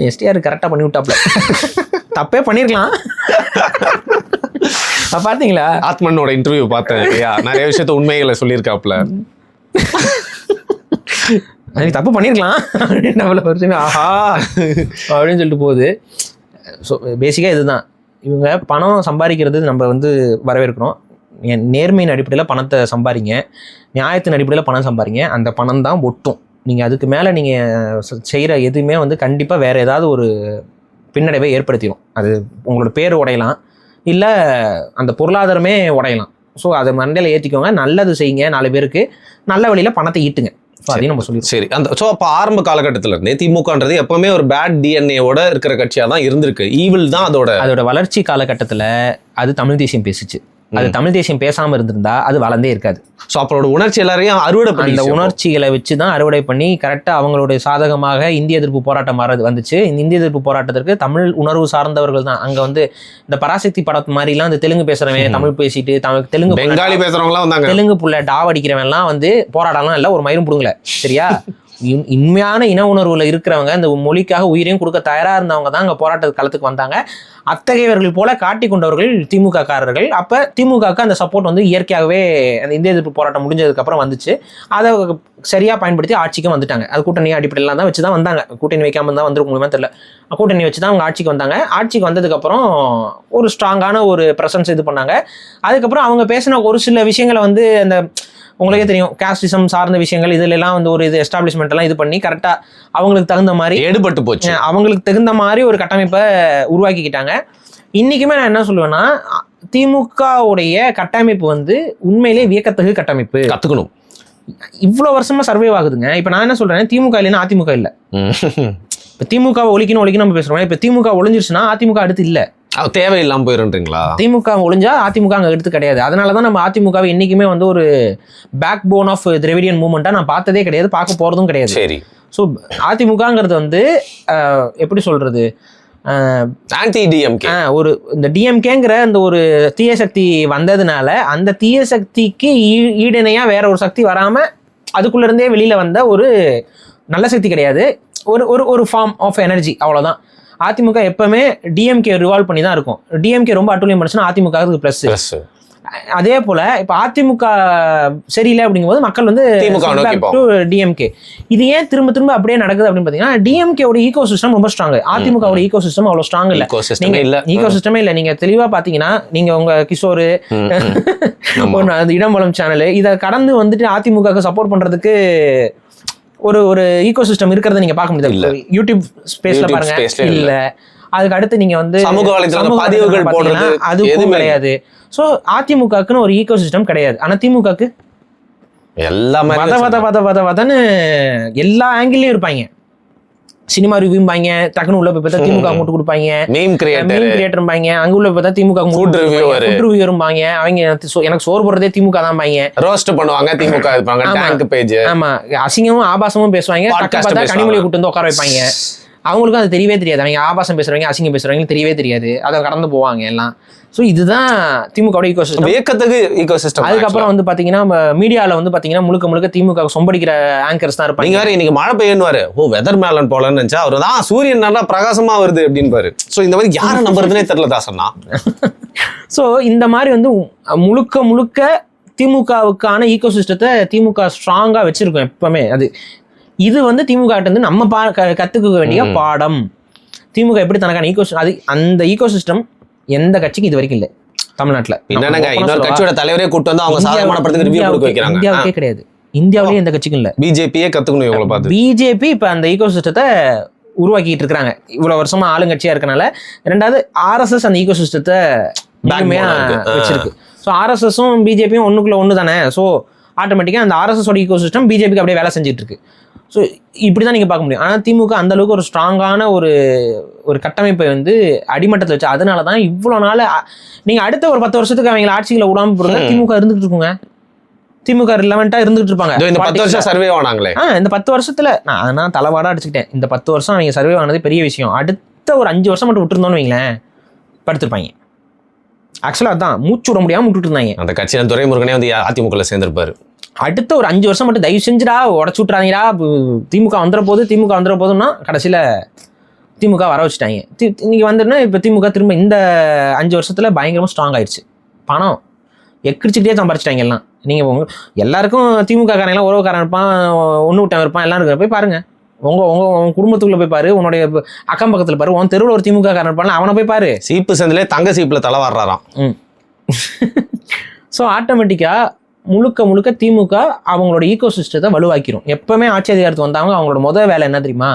எஸ்டிஆர் கரெக்டாக பண்ணி விட்டாப்ல. தப்பே பண்ணிருக்கலாம். பாத்தீங்களா, ஆத்மனோட இன்டர்வியூ பார்த்தேன், நிறைய விஷயத்த உண்மைகளை சொல்லியிருக்காப்ல. தப்பு பண்ணிருக்கலாம் அப்படின்னு ஆஹா அப்படின்னு சொல்லிட்டு போகுது. ஸோ பேசிக்காக இதுதான், இவங்க பணம் சம்பாதிக்கிறது நம்ம வந்து வரவேற்கிறோம். நேர்மையின் அடிப்படையில் பணத்தை சம்பாதிங்க, நியாயத்தின் அடிப்படையில் பணம் சம்பாதிங்க. அந்த பணம் தான் ஒட்டும். நீங்கள் அதுக்கு மேலே நீங்கள் செய்கிற எதுவுமே வந்து கண்டிப்பாக வேறு ஏதாவது ஒரு பின்னடைவை ஏற்படுத்திடும். அது உங்களோட பேர் உடையலாம், இல்லை அந்த பொருளாதாரமே உடையலாம். ஸோ அதை மண்டையில் ஏற்றிக்கோங்க, நல்லது செய்யுங்க, 4 பேருக்கு நல்ல வழியில் பணத்தை ஈட்டுங்க. அதையும் நம்ம சொல்லி சரி. ஸோ அப்போ ஆரம்ப காலகட்டத்தில் இருந்தே திமுகன்றது எப்பவுமே ஒரு பேட் டிஎன்ஏவோட இருக்கிற கட்சியாக தான் இருந்திருக்கு. ஈவில் தான் அதோட வளர்ச்சி காலகட்டத்தில் அது தமிழ் தேசியம் பேசிச்சு. அது தமிழ் தேசியம் பேசாமல் இருந்திருந்தா அது வளர்ந்தே இருக்காது. ஸோ அப்போட உணர்ச்சி எல்லாரையும் அறுவடை பண்ணி, அந்த உணர்ச்சிகளை வச்சு தான் அறுவடை பண்ணி கரெக்டாக அவங்களுடைய சாதகமாக இந்திய எதிர்ப்பு போராட்டம் வந்துச்சு. இந்த இந்திய எதிர்ப்பு போராட்டத்திற்கு தமிழ் உணர்வு சார்ந்தவர்கள் தான். அங்கே வந்து இந்த பராசக்தி படத்து மாதிரிலாம் இந்த தெலுங்கு பேசுறவன், தமிழ் பேசிட்டு தெலுங்கு பெங்காலி பேசுறவங்களாம் வந்தாங்க, தெலுங்கு புள்ள டாவடிக்கிறவன்லாம் வந்து போராடலாம் இல்லை, ஒரு மயிரும் பிடுங்கல. சரியா, உண்மையான இன உணர்வுல இருக்கிறவங்க, இந்த மொழிக்காக உயிரையும் கொடுக்க தயாராக இருந்தவங்க தான் அங்கே போராட்ட களத்துக்கு வந்தாங்க. அத்தகையவர்கள் போல காட்டி கொண்டவர்கள் திமுக காரர்கள். அப்போ திமுகவுக்கு அந்த சப்போர்ட் வந்து இயற்கையாகவே அந்த இந்திய எதிர்ப்பு போராட்டம் முடிஞ்சதுக்கப்புறம் வந்துச்சு. அதை சரியாக பயன்படுத்தி ஆட்சிக்கும் வந்துட்டாங்க. அது கூட்டணி அடிப்படையிலாம் தான் வச்சு தான் வந்தாங்க. கூட்டணி வைக்காமல் தான் வந்துருக்க முடியுமா தெரியல. கூட்டணி வச்சு தான் அவங்க ஆட்சிக்கு வந்தாங்க. ஆட்சிக்கு வந்ததுக்கப்புறம் ஒரு ஸ்ட்ராங்கான ஒரு ப்ரெசன்ஸ் இது பண்ணாங்க. அதுக்கப்புறம் அவங்க பேசின ஒரு சில விஷயங்களை வந்து அந்த உங்களுக்கே தெரியும், காஸ்டிசம் சார்ந்த விஷயங்கள் இதுலாம் வந்து ஒரு இது எஸ்டாப்ளிஷ்மெண்ட் எல்லாம் இது பண்ணி கரெக்டாக அவங்களுக்கு தகுந்த மாதிரி எடுபட்டு போச்சு. அவங்களுக்கு தகுந்த மாதிரி ஒரு கட்டமைப்பை உருவாக்கிக்கிட்டாங்க. இன்றைக்குமே நான் என்ன சொல்லுவேன்னா, திமுகவுடைய கட்டமைப்பு வந்து உண்மையிலே வியக்கத்தகு கட்டமைப்பு. கற்றுக்கணும். இவ்வளோ வருஷமா சர்வைவ் ஆகுதுங்க. இப்போ நான் என்ன சொல்கிறேன், திமுக இல்லைன்னா அதிமுக இல்லை. இப்போ திமுக ஒழிக்கணும் நம்ம பேசுகிறோம். இப்போ திமுக ஒழிஞ்சிருச்சுன்னா அதிமுக அடுத்து இல்லை, தேவையில்லாமல் போயிருன்றீங்களா? திமுக ஒழிஞ்சா அதிமுக அங்கே எடுத்து கிடையாது. அதனால தான் நம்ம அதிமுகவை என்றைக்குமே வந்து ஒரு பேக் போன் ஆஃப் திராவிடியன் மூவ்மெண்ட்டாக நான் பார்த்ததே கிடையாது, பார்க்க போகிறதும் கிடையாது. சரி. ஸோ அதிமுகங்கிறது வந்து எப்படி சொல்கிறது, ஆன்டி டிஎம்கே, ஒரு இந்த டிஎம்கேங்கிற அந்த ஒரு தீய சக்தி வந்ததுனால அந்த தீய சக்திக்கு ஈடிணையாக வேற ஒரு சக்தி வராமல் அதுக்குள்ளேருந்தே வெளியில் வந்த ஒரு நல்ல சக்தி கிடையாது, ஒரு ஃபார்ம் ஆஃப் எனர்ஜி, அவ்வளோதான். அதிமுக எப்பவுமே டிஎம்கே ரிவால்வ் பண்ணி தான் இருக்கும். டிஎம்கே ரொம்ப அட்டூழியம் பண்ணுச்சுன்னா அதிமுக ப்ளஸ். அதே போல இப்போ அதிமுக சரியில்லை அப்படிங்கும்போது மக்கள் வந்து டிஎம்கே. இது ஏன் திரும்ப திரும்ப அப்படியே நடக்குது அப்படின்னு பார்த்தீங்கன்னா, டிஎம்கேவோட ஈகோ சிஸ்டம் ரொம்ப ஸ்ட்ராங், அதிமுகவோட ஈகோ சிஸ்டம் அவ்வளோ ஸ்ட்ராங் இல்லை. ஈகோ சிஸ்டமே இல்லை. நீங்க தெளிவா பாத்தீங்கன்னா, நீங்க உங்க கிஷோரு இடம்பலம் சேனல் இதை கடந்து வந்துட்டு அதிமுக சப்போர்ட் பண்றதுக்கு ஒரு ஈகோ சிஸ்டம் இருக்கிறத நீங்க பார்க்க முடியாது. யூடியூப் ஸ்பேஸ்ல பாருங்க, இல்ல அதுக்கு அடுத்து நீங்க வந்து சமூக வலைதள பதிவுகள் போடுறது அதுவும் கிடையாது. ஸோ அதிமுகக்குன்னு ஒரு ஈகோ சிஸ்டம் கிடையாது. ஆனா திமுகக்கு எல்லாமே வதன்னு எல்லா ஆங்கிள்லயும் இருப்பாங்க. சினிமா ரிவ்யூம்பாங்க, டக்குனு உள்ள போய் பார்த்தா திமுக மூட்டு கொடுப்பாங்க, மீம் கிரியேட்டர்பாங்க, அங்க உள்ள பார்த்தா திமுக ஃபுட் ரிவ்யூவரும்பாங்க. அவங்க எனக்கு சோறு போடுறதே திமுக தான் பாங்க, ரோஸ்ட் பண்ணுவாங்க திமுக இருப்பாங்க, டேங்க் பேஜ், ஆமா அசிங்கமும் ஆபாசமும் பேசுவாங்க. கனிமொழியை கூட்டு வந்து உட்கார வைப்பாங்க. அவங்களுக்கும் அது தெரியவே தெரியாது, அவங்க ஆபாசம் பேசுறவங்க அசிங்கம் பேசுறவங்க தெரியவே தெரியாது, அதை கடந்து போவாங்க எல்லாம். ஸோ இதுதான் திமுக ஈகோ சிஸ்டம், வியக்கத்தகு ஈகோ சிஸ்டம். அதுக்கப்புறம் வந்து பாத்தீங்கன்னா மீடியாவில் வந்து பாத்தீங்கன்னா முழுக்க திமுக சொம்படிக்கிற ஆங்கர்ஸ் தான் இருப்பாங்க. நீங்க வேற இன்னைக்கு மழை பெய்யுன்னு வெதர் மேலன் போலன்னு நினைச்சா அவரு தான் சூரியன் நல்லா பிரகாசமா வருது அப்படின்னு. ஸோ இந்த மாதிரி யாரை நம்புறதுனே தெரியல தாசன்னா. ஸோ இந்த மாதிரி வந்து முழுக்க திமுகவுக்கான ஈகோ சிஸ்டத்தை திமுக ஸ்ட்ராங்கா வச்சிருக்கோம் எப்பவுமே. இது வந்து திமுக வந்து நம்ம கத்துக்க வேண்டிய பாடம். திமுக எப்படி தனக்கான ஈகோ அது அந்த ஈகோ சிஸ்டம் எந்த கட்சிக்கும் இது வரைக்கும் இல்லை தமிழ்நாட்டுல. இன்னொரு கட்சியோட தலைவரே கூட்டு வந்து அவங்க சாதகமான படத்துக்கு ரிவ்யூ கொடுக்க வைக்கிறாங்க. இந்தியாவுக்கே கிடையாது, இந்தியாவிலேயே எந்த கட்சிக்கும் இல்லை. பிஜேபியே கத்துக்கணும் இவங்களை பார்த்து. பிஜேபி இப்ப அந்த ஈகோ சிஸ்டத்தை உருவாக்கிட்டு இருக்காங்க இவ்வளவு வருஷமா ஆளுங்கட்சியா இருக்கனால. ரெண்டாவது ஆர்எஸ்எஸ் அந்த ஈகோ சிஸ்டத்தை வச்சிருக்கு. ஸோ ஆர்எஸ்எஸும் பிஜேபியும் ஒண்ணுக்குள்ள ஒன்று தானே. ஸோ ஆட்டோமேட்டிக்காக அந்த ஆர்எஸ்எஸோட ஈகோ சிஸ்டம் பிஜேபிக்கு அப்படியே வேலை செஞ்சுட்டு இருக்கு. ஸோ இப்படி தான் நீங்கள் பார்க்க முடியும். ஆனால் திமுக அந்த அளவுக்கு ஒரு ஸ்ட்ராங்கான ஒரு கட்டமைப்பை வந்து அடிமட்டத்தில் வச்சு, அதனால தான் இவ்வளோ நாள் நீங்கள் அடுத்த ஒரு 10 வருஷத்துக்கு அவங்களை ஆட்சிகளை விடாமல் போடுங்க, திமுக இருந்துகிட்டு இருக்குங்க. திமுக ரிலவெண்டா இருந்துட்டு இருப்பாங்க. இந்த 10 வருஷம் சர்வே ஆனாங்களே, இந்த 10 வருஷத்துல நான் தலைவாடா அடிச்சுக்கிட்டேன். இந்த 10 வருஷம் அவங்க சர்வே ஆனது பெரிய விஷயம். அடுத்த ஒரு 5 வருஷம் மட்டும் விட்டுருந்தோன்னு வைங்களேன், படுத்திருப்பாங்க. ஆக்சுவலா அதான் மூச்சு விட முடியாம விட்டுட்டு இருந்தாங்க. அந்த கட்சியில துரைமுருகனே வந்து அதிமுகல சேர்ந்திருப்பாரு. அடுத்த ஒரு 5 வருஷம் மட்டும் தயவு செஞ்சுடா உடச்சு விட்றாதீங்கடா, திமுக வந்துட போதுன்னா கடைசியில திமுக வர வச்சுட்டாங்க. இன்னைக்கு வந்துன்னா இப்போ திமுக திரும்ப இந்த 5 வருஷத்துல பயங்கரமா ஸ்ட்ராங் ஆயிடுச்சு. பணம் எக்கிடிச்சுக்கிட்டே சம்பாரிச்சிட்டாங்க எல்லாம். நீங்கள் எல்லாருக்கும் திமுக காரங்களாம் உறவுக்காரன் இருப்பான், ஒன்று விட்டவன் இருப்பான், எல்லாம் இருக்கிற போய் பாருங்க. உங்கள் குடும்பத்துக்குள்ளே போய் பாரு, உன்னுடைய அக்கம் பக்கத்தில் பாரு, உன் தெருவில் ஒரு திமுக காரன் இருப்பான், அவனை போய் பாரு. சீப்பு சந்திலே தங்க சீப்பில் தலை வர்றாராம். ஸோ ஆட்டோமேட்டிக்காக முழுக்க திமுக அவங்களோட ஈகோ சிஸ்டத்தை வலுவாக்கிரும். எப்பவுமே ஆட்சி அதிகாரத்துக்கு வந்தாங்க அவங்களோட முதல் வேலை என்ன தெரியுமா?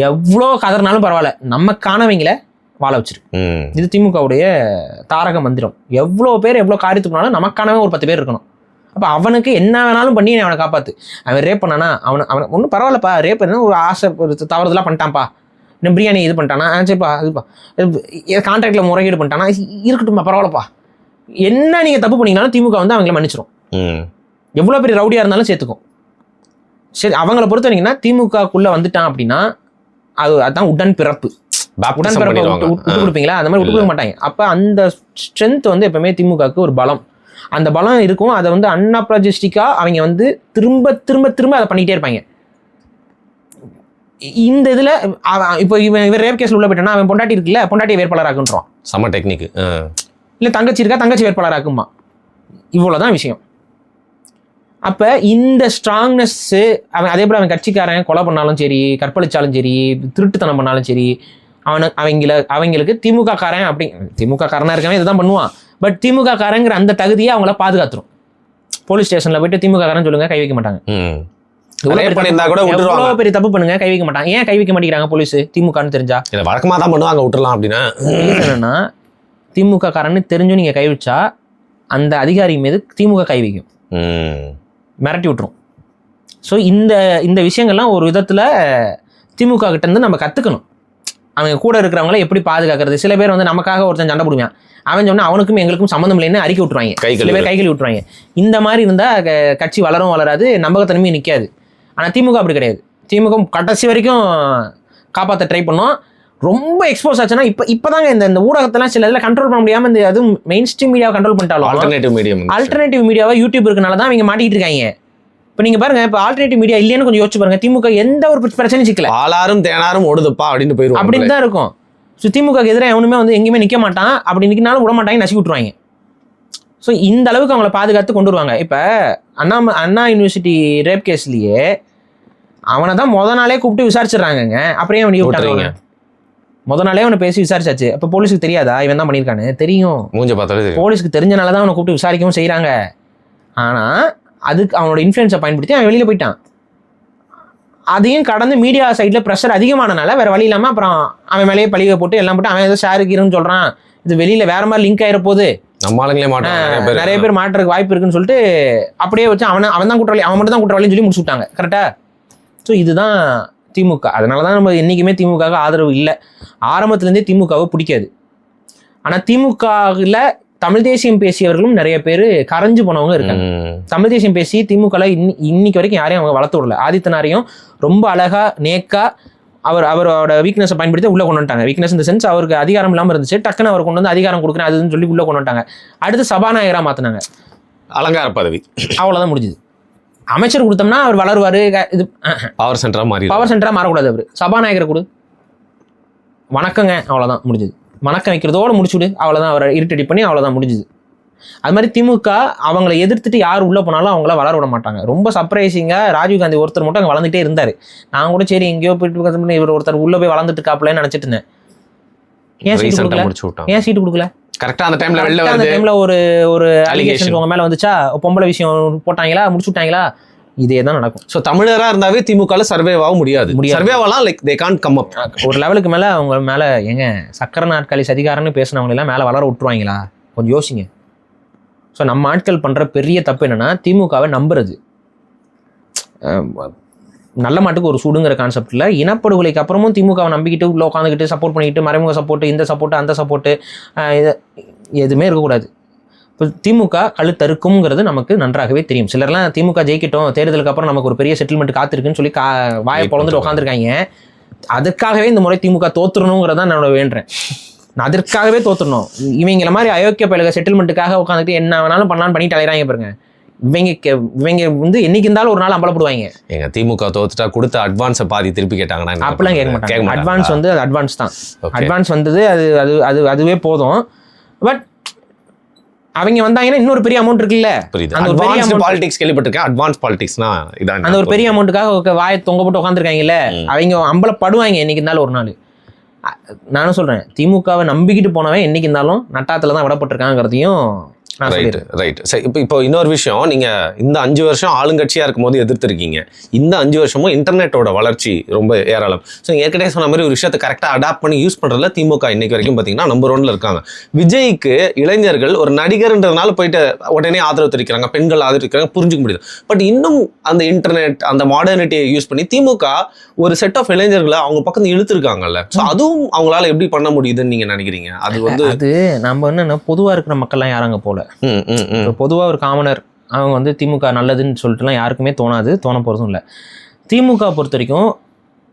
எவ்வளோ கதறினாலும் பரவாயில்ல, நமக்கானவங்களை வாழ வச்சிருக்கு. இது திமுகவுடைய தாரக மந்திரம். எவ்வளோ பேர் எவ்வளோ காரியத்துக்குனாலும் நமக்கானவன் ஒரு 10 பேர் இருக்கணும். அப்போ அவனுக்கு என்ன வேணாலும் பண்ணி அவனை காப்பாற்று. அவன் ரேப் பண்ணானா அவனை ஒன்றும் பரவாயில்லப்பா, ரேப் என்ன ஒரு ஆசை ஒரு தவறுதெல்லாம் பண்ணிட்டான்ப்பா, இன்னும் பிரியாணி இது பண்ணிட்டானா சரிப்பா, அதுப்பா கான்ட்ராக்டில் முறைகேடு பண்ணிட்டானா இருக்கட்டும்ப்பா, பரவாயில்லப்பா. என்ன நீங்கள் தப்பு பண்ணிங்கனாலும் திமுக வந்து அவங்கள மன்னிச்சிடும். எவ்வளோ பெரிய ரவுடியாக இருந்தாலும் சேர்த்துக்கும். சரி, அவங்கள பொறுத்த வரைக்கும்னா திமுகக்குள்ளே வந்துட்டான் அப்படின்னா அதுதான் உடன் பிறப்பு. விட்டு கொடுப்பீங்களா? அந்த மாதிரி விட்டு கொடுக்க மாட்டாங்க. அப்போ அந்த ஸ்ட்ரென்த் வந்து எப்பவுமே திமுகவுக்கு ஒரு பலம். அந்த பலம் இருக்கும். அதை வந்து அன்அப்ராஜிஸ்டிக்கா அவங்க வந்து திரும்ப திரும்ப திரும்ப அதை பண்ணிக்கிட்டே இருப்பாங்க. இந்த இதில் இப்போ இவன் ரேப் கேஸில் உள்ள போயிட்டானா அவன் பொண்டாட்டி இருக்குல்ல, பொண்டாட்டி வேட்பாளராக்குன்றான். சம டெக்னிக். இல்லை தங்கச்சி இருக்கா, தங்கச்சி வேட்பாளராக்குமா. இவ்வளோதான் விஷயம். அப்போ இந்த ஸ்ட்ராங்னஸ்ஸு அவன் அதே போல் அவன் கட்சிக்காரன் கொலை பண்ணாலும் சரி, கற்பழிச்சாலும் சரி, திருட்டுத்தனம் பண்ணாலும் சரி, அவங்களுக்கு திமுக காரன் அப்படி திமுக காரனாக இருக்கவே இதுதான் பண்ணுவான். பட் திமுக காரங்கிற அந்த தகுதியை அவங்கள பாதுகாத்துரும். போலீஸ் ஸ்டேஷனில் போயிட்டு திமுக காரன் சொல்லுங்க, கை வைக்க மாட்டாங்க. எவ்வளோ பெரிய தப்பு பண்ணுங்க, கை வைக்க மாட்டாங்க. ஏன் கை வைக்க மாட்டேங்கிறாங்க போலீஸ்? திமுகன்னு தெரிஞ்சா வழக்கமாக தான் பண்ணுவாங்க, விட்டுலாம் அப்படின்னா. என்னன்னா திமுக காரன்னு தெரிஞ்சும் நீங்கள் கை வச்சா அந்த அதிகாரி மீது திமுக கை வைக்கும், மிரட்டி விட்டுரும். ஸோ இந்த விஷயங்கள்லாம் ஒரு விதத்தில் திமுக கிட்ட இருந்து நம்ம கற்றுக்கணும். அவங்க கூட இருக்கிறவங்கள எப்படி பாதுகாக்கிறது. சில பேர் வந்து நமக்காக ஒருத்தன் சண்டை போடுவான், அவன் சொன்னா அவனுக்கும் எங்களுக்கும் சம்மந்தம் இல்லைன்னு அறிக்கை விட்டுருவாங்க, சில பேர் கைகழி விட்டுருவாங்க. இந்த மாதிரி இருந்தால் கட்சி வளராது, நம்பகத்தன்மையும் நிற்காது. ஆனால் திமுக அப்படி கிடையாது. திமுக கடைசி வரைக்கும் காப்பாற்ற ட்ரை பண்ணோம். ரொம்ப எக்ஸ்போஸ் ஆச்சுன்னா இப்போதாங்க இந்த ஊடகத்தெல்லாம் சில இதில் கண்ட்ரோல் பண்ண முடியாமல் இந்த அதுவும் மெயின் ஸ்ட்ரீம் மீடியாவை கண்ட்ரோல் பண்ணிட்டாலும் ஆல்டர்னேட்டிவ் மீடியாவை யூடியூப் இருக்கனால தான் அவங்க மாட்டிக்கிட்டு இருக்காங்க. இப்போ நீங்கள் பாருங்க, இப்போ ஆல்டர்னேட்டிவ் மீடியா இல்லைன்னு கொஞ்சம் யோசிச்சு பாருங்க, திமுக எந்த ஒரு பிரச்சனையும் சிக்கல, ஆளாரும் தேனாரும் ஓடுதுப்பா அப்படின்னு போயிடும், அப்படின்னு தான் இருக்கும். ஸோ திமுக எதிராக எவனுமே வந்து எங்கேயுமே நிற்க மாட்டான், அப்படி நிற்கினாலும் விட மாட்டாங்க, நசி விட்டுருவாங்க. ஸோ இந்த அளவுக்கு அவங்கள பாதுகாத்து கொண்டு வருவாங்க. இப்போ அண்ணா யூனிவர்சிட்டி ரேப் கேஸ்லேயே அவனை தான் முத நாளே கூப்பிட்டு விசாரிச்சிடறாங்கங்க. அப்படியே அவனை விட்டாங்க, முத நாளே அவனை பேசி விசாரிச்சாச்சு. அப்போ போலீஸுக்கு தெரியாதா இவன் தான் பண்ணியிருக்கானு? தெரியும். போலீஸுக்கு தெரிஞ்சனால தான் அவனை கூப்பிட்டு விசாரிக்கவும் செய்கிறாங்க. ஆனால் அதுக்கு அவனோட இன்ஃப்ளூயன்ஸை பயன்படுத்தி அவன் வெளியில் போயிட்டான். அதையும் கடந்து மீடியா சைடில் ப்ரெஷர் அதிகமானனால வேறு வழி இல்லாமல் அப்புறம் அவன் மேலேயே பழிவை போட்டு எல்லாம் போட்டு அவன் ஏதோ ஷேருக்குன்னு சொல்கிறான், இது வெளியில் வேறு மாதிரி லிங்க் ஆகிற போது நிறைய பேர் மாட்டுறதுக்கு வாய்ப்பு இருக்குன்னு சொல்லிட்டு அப்படியே வச்சு அவன் தான் குற்றவாளி, அவன் மட்டும் தான் குற்றவாளின்னு சொல்லி முடிச்சு விட்டாங்க. கரெக்டாக? ஸோ இதுதான் திமுக. அதனால தான் நம்ம என்றைக்குமே திமுகவுக்கு ஆதரவு இல்லை. ஆரம்பத்துலேருந்தே திமுகவை பிடிக்காது. ஆனால் திமுகவில் தமிழ் தேசியம் பேசியவர்களும் நிறைய பேர் கரைஞ்சு போனவங்க இருக்காங்க. தமிழ் தேசியம் பேசி திமுகவில் இன்னைக்கு வரைக்கும் யாரையும் அவங்க வளர்த்து விடல. ஆதித்தனாரையும் ரொம்ப அழகா நேக்கா அவரோட வீக்னஸை பயன்படுத்தி உள்ள கொண்டு வந்துட்டாங்க. வீக்னஸ் இந்த சென்ஸ் அவருக்கு அதிகாரம் இல்லாமல் இருந்துச்சு, டக்குன்னு அவர் கொண்டு வந்து அதிகாரம் கொடுக்குறேன் அதுன்னு சொல்லி உள்ள கொண்டு வந்துட்டாங்க. அடுத்து சபாநாயகராக மாற்றினாங்க, அலங்கார பதவி, அவ்வளோதான் முடிஞ்சுது. அமைச்சர் கொடுத்தோம்னா அவர் வளருவார், இது பவர் சென்டராக மாறக்கூடாது. அவர் சபாநாயகரை கொடு, வணக்கங்க, அவ்வளோதான் முடிஞ்சுது. வணக்கம் வைக்கிறதோடு முடிச்சுடு, அவ்வளோதான். அவரை இரிட்டேட் பண்ணி அவ்வளோதான் முடிஞ்சுது. அது மாதிரி திமுக அவங்களை எதிர்த்துட்டு யார் உள்ளே போனாலும் அவங்கள வளர விட மாட்டாங்க. ரொம்ப சர்ப்ரைசிங்காக ராஜீவ்காந்தி ஒருத்தர் மட்டும் அங்கே வளர்ந்துட்டே இருந்தார். நான் கூட சரி எங்கேயோ போயிட்டு இவர் ஒருத்தர் உள்ளே போய் வளர்ந்துட்டு இருக்காப்புலன்னு நினச்சிட்டு இருந்தேன். ஏன் சீட்டு கொடுக்கல? கரெக்டாக அந்த டைமில் ஒரு அலிகேஷன் உங்க மேலே வந்துச்சா, பொம்பளை விஷயம் போட்டாங்களா, முடிச்சு விட்டாங்களா, இதே தான் நடக்கும். ஸோ தமிழராக இருந்தாவே திமுகவில் சர்வேவாக முடியாது. சர்வேவாலாம் like they can't come up. ஒரு லெவலுக்கு மேலே அவங்க மேலே எங்க சக்கர நாட்களி சதிகாரன்னு பேசினவங்க எல்லாம் மேலே வளர விட்டுருவாங்களா? கொஞ்சம் யோசிங்க. ஸோ நம்ம ஆட்கள் பண்ணுற பெரிய தப்பு என்னென்னா திமுகவை நம்புறது. நல்ல மாட்டுக்கு ஒரு சூடுங்கிற கான்செப்டில் இனப்படுகொலைக்கு அப்புறமும் திமுகவை நம்பிக்கிட்டு உள்ளே உட்காந்துக்கிட்டு சப்போர்ட் பண்ணிக்கிட்டு மறைமுக சப்போர்ட்டு, இந்த சப்போர்ட்டு, அந்த சப்போர்ட்டு, எதுவுமே இருக்கக்கூடாது. இப்போ திமுக கழுத்தறுக்கும்ங்கிறது நமக்கு நன்றாகவே தெரியும். சிலர்லாம் திமுக ஜெயிக்கட்டும், தேர்தலுக்கு அப்புறம் நமக்கு ஒரு பெரிய செட்டில்மெண்ட் காத்திருக்குன்னு சொல்லி வாயை பொழந்துட்டு உட்காந்துருக்காங்க. அதுக்காகவே இந்த முறை திமுக தோத்துறணுங்கிறதான் நான் வேண்டுறேன். நான் அதற்காகவே தோத்துடணும். இவங்கள மாதிரி அயோக்கிய பயிலுக செட்டில்மெண்ட்டுக்காக உட்காந்துட்டு என்ன வேணாலும் பண்ணலான்னு பண்ணிட்டு அலையிறாங்க பாருங்க. இவங்க வந்து என்னைக்கு இருந்தாலும் ஒரு நாள் அம்பலப்படுவாங்க. எங்க திமுக தோத்துட்டா கொடுத்த அட்வான்ஸை பாதி திருப்பி கேட்டாங்கன்னா அப்படிலாம் கேட்க மாட்டாங்க. அட்வான்ஸ் வந்து அது அட்வான்ஸ் தான். அட்வான்ஸ் வந்தது அதுவே போதும். பட் அவங்க வந்தாங்கன்னா இன்னொரு பெரிய அமௌண்ட் இருக்குல்ல. அந்த பெரிய பாலிடிக்ஸ் கேள்விப்பட்டிருக்கேன். அட்வான்ஸ் பாலிடிக்ஸ்னா இதான். அந்த ஒரு பெரிய அமௌண்ட்டுக்காக வாயை தொங்க போட்டு உட்காந்துருக்காங்கல்ல, அவங்க அம்பலப்படுவாங்க என்னைக்கு இருந்தாலும் ஒரு நாள். நானும் சொல்றேன், திமுகவை நம்பிக்கிட்டு போனவன் என்னைக்கு இருந்தாலும் நட்டாத்துல தான் விடப்பட்டிருக்காங்கிறதையும் ரைட். சரி, இப்போ இன்னொரு விஷயம், நீங்க இந்த 5 வருஷம் ஆளுங்கட்சியா இருக்கும் போது எதிர்த்திருக்கீங்க. இந்த 5 வருஷமும் இன்டர்நெட்டோட வளர்ச்சி ரொம்ப ஏராளம். ஸோ ஏற்கனவே சொன்ன மாதிரி ஒரு விஷயத்தை கரெக்டாக அடாப்ட் பண்ணி யூஸ் பண்றதுல திமுக இன்னைக்கு வரைக்கும் பார்த்தீங்கன்னா நம்பர் 1ல இருக்காங்க. விஜய்க்கு இளைஞர்கள் ஒரு நடிகர்ன்றதுனால போயிட்டு உடனே ஆதரவு தெரிவிக்கிறாங்க, பெண்கள் ஆதரிக்கிறாங்க, புரிஞ்சுக்க முடியுது. பட் இன்னும் அந்த இன்டர்நெட் அந்த மாடர்னிட்டியை யூஸ் பண்ணி திமுக ஒரு செட் ஆஃப் இளைஞர்களை அவங்க பக்கம் இழுத்துருக்காங்கல்ல. ஸோ அதுவும் அவங்களால எப்படி பண்ண முடியுதுன்னு நீங்க நினைக்கிறீங்க? அது நம்ம என்னன்னா பொதுவா இருக்கிற மக்கள்லாம் யாராங்க போல. பொதுவாக ஒரு காமனர் அவங்க வந்து திமுக நல்லதுன்னு சொல்லிட்டுலாம் யாருக்குமே தோண போகிறதும் இல்லை. திமுக பொறுத்த வரைக்கும்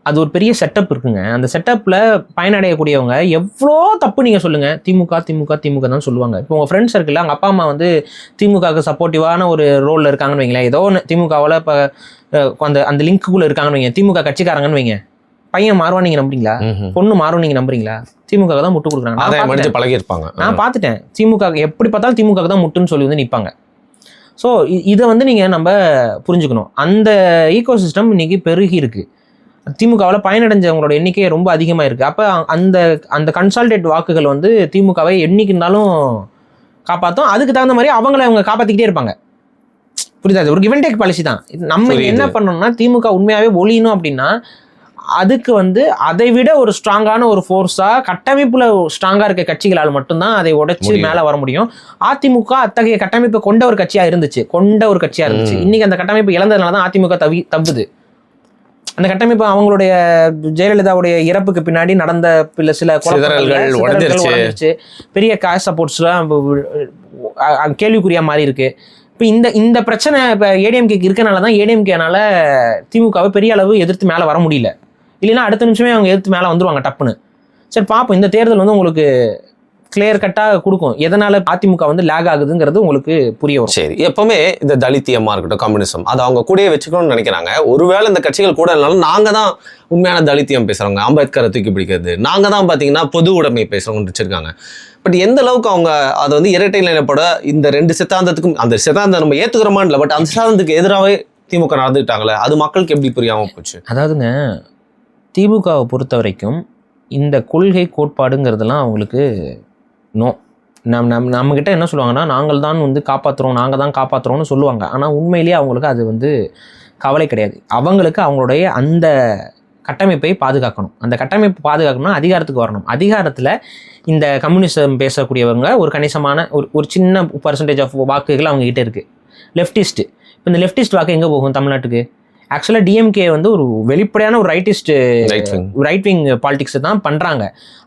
அது ஒரு பெரிய செட்டப் இருக்குங்க. அந்த செட்டப்பில் பயனடையக்கூடியவங்க எவ்வளோ தப்பு நீங்கள் சொல்லுங்கள், திமுக தான் சொல்லுவாங்க. இப்போ உங்கள் ஃப்ரெண்ட்ஸ் சர்க்கிளில் அவங்க அப்பா அம்மா வந்து திமுகவுக்கு சப்போர்ட்டிவான ஒரு ரோலில் இருக்காங்கன்னு வைங்களேன். ஏதோ ஒன்று திமுகவில் இப்போ அந்த லிங்க்குள்ளே இருக்காங்கன்னு வைங்க, திமுக கட்சிக்காரங்கன்னு வைங்க. பையன் மாறுவான் நீங்க நம்புறீங்களா? பொண்ணு மாறும் நீங்க நம்புறீங்களா? திமுக தான் முட்டு கொடுக்குறாங்க. பழகி இருப்பாங்க. நான் பார்த்துட்டேன். திமுக எப்படி பார்த்தாலும் திமுக தான் முட்டுன்னு சொல்லி வந்து நிற்பாங்க. ஸோ இதை வந்து நீங்க நம்ம புரிஞ்சுக்கணும். அந்த ஈகோ சிஸ்டம் இன்னைக்கு பெருகி இருக்கு. திமுகவில் பயனடைஞ்சவங்களோட எண்ணிக்கை ரொம்ப அதிகமாக இருக்கு. அப்போ அந்த கன்சால்டேட் வாக்குகள் வந்து திமுகவை என்னைக்கு இருந்தாலும் காப்பாற்றும். அதுக்கு தகுந்த மாதிரி அவங்கள அவங்க காப்பாற்றிக்கிட்டே இருப்பாங்க. புரியுதா? ஒரு கிவ் அண்ட் டேக் பாலிசி தான். நம்ம என்ன பண்ணணும்னா, திமுக உண்மையாவே ஒழியணும் அப்படின்னா அதுக்கு வந்து அதை விட ஒரு ஸ்ட்ராங்கான ஒரு ஃபோர்ஸா கட்டமைப்புல ஸ்ட்ராங்கா இருக்க கட்சிகளால் மட்டும்தான் அதை உடைச்சு மேல வர முடியும். அதிமுக அத்தகைய கட்டமைப்பை கொண்ட ஒரு கட்சியா இருந்துச்சு. இன்னைக்கு அந்த கட்டமைப்பு இழந்ததுனாலதான் அதிமுக தப்புது. அந்த கட்டமைப்பு அவங்களுடைய ஜெயலலிதாவுடைய இறப்புக்கு பின்னாடி நடந்த சில உடைஞ்சிருச்சு. பெரிய கேஷ் சப்போர்ட்ஸ்லாம் கேள்விக்குறியா மாறி இருக்கு. இப்போ இந்த பிரச்சனை இப்போ ஏடிஎம்கேக்கு இருக்கனாலதான் ஏடிஎம்கேனால திமுகவை பெரிய அளவு எதிர்த்து மேல வர முடியல. இல்லைன்னா அடுத்த நிமிஷமே அவங்க எதிர்த்து மேலே வந்துருவாங்க டப்புன்னு. சரி பார்ப்போம். இந்த தேர்தல் வந்து உங்களுக்கு கிளியர் கட்டாக கொடுக்கும் எதனால அதிமுக வந்து லேக் ஆகுதுங்கிறது உங்களுக்கு புரிய வரும். சரி, எப்பவுமே இந்த தலித்தியமா இருக்கட்டும், கம்யூனிசம், அதை அவங்க கூடயே வச்சுக்கணும்னு நினைக்கிறாங்க. ஒருவேளை இந்த கட்சிகள் கூட இல்லைனாலும் நாங்க தான் உண்மையான தலித்தியம் பேசுறவங்க, அம்பேத்கரை தூக்கி பிடிக்கிறது, நாங்க தான் பாத்தீங்கன்னா பொது உடைமை பேசுறவங்க வச்சிருக்காங்க. பட் எந்த அளவுக்கு அவங்க அதை வந்து இரட்டை நிலைப்பட இந்த 2 சித்தாந்தத்துக்கும், அந்த சித்தாந்தம் நம்ம ஏத்துக்கிறோமான்னு இல்லை, பட் அந்த சித்தாந்தத்துக்கு எதிராகவே திமுக நடந்துக்கிட்டாங்களே, அது மக்களுக்கு எப்படி புரியாம போச்சு? அதாவதுங்க, திமுகவை பொறுத்த வரைக்கும் இந்த கொள்கை கோட்பாடுங்கிறதுலாம் அவங்களுக்கு நம்மக்கிட்ட என்ன சொல்லுவாங்கன்னா, நாங்கள் தான் வந்து காப்பாற்றுறோம்னு சொல்லுவாங்க. ஆனால் உண்மையிலேயே அவங்களுக்கு அது வந்து கவலை கிடையாது. அவங்களுக்கு அவங்களுடைய அந்த கட்டமைப்பை பாதுகாக்கணும். அந்த கட்டமைப்பு பாதுகாக்கணும்னா அதிகாரத்துக்கு வரணும். அதிகாரத்தில் இந்த கம்யூனிசம் பேசக்கூடியவங்க ஒரு கணிசமான ஒரு சின்ன பர்சன்டேஜ் ஆஃப் வாக்குகள் அவங்க கிட்டே இருக்குது. லெஃப்டிஸ்ட்டு, இப்போ இந்த லெஃப்டிஸ்ட் வாக்கு எங்கே போகும் தமிழ்நாட்டுக்கு? ஆக்சுவலாக டிஎம்கே வந்து ஒரு வெளிப்படையான ஒரு ரைட் விங் பாலிடிக்ஸ் தான் பண்ணுறாங்க.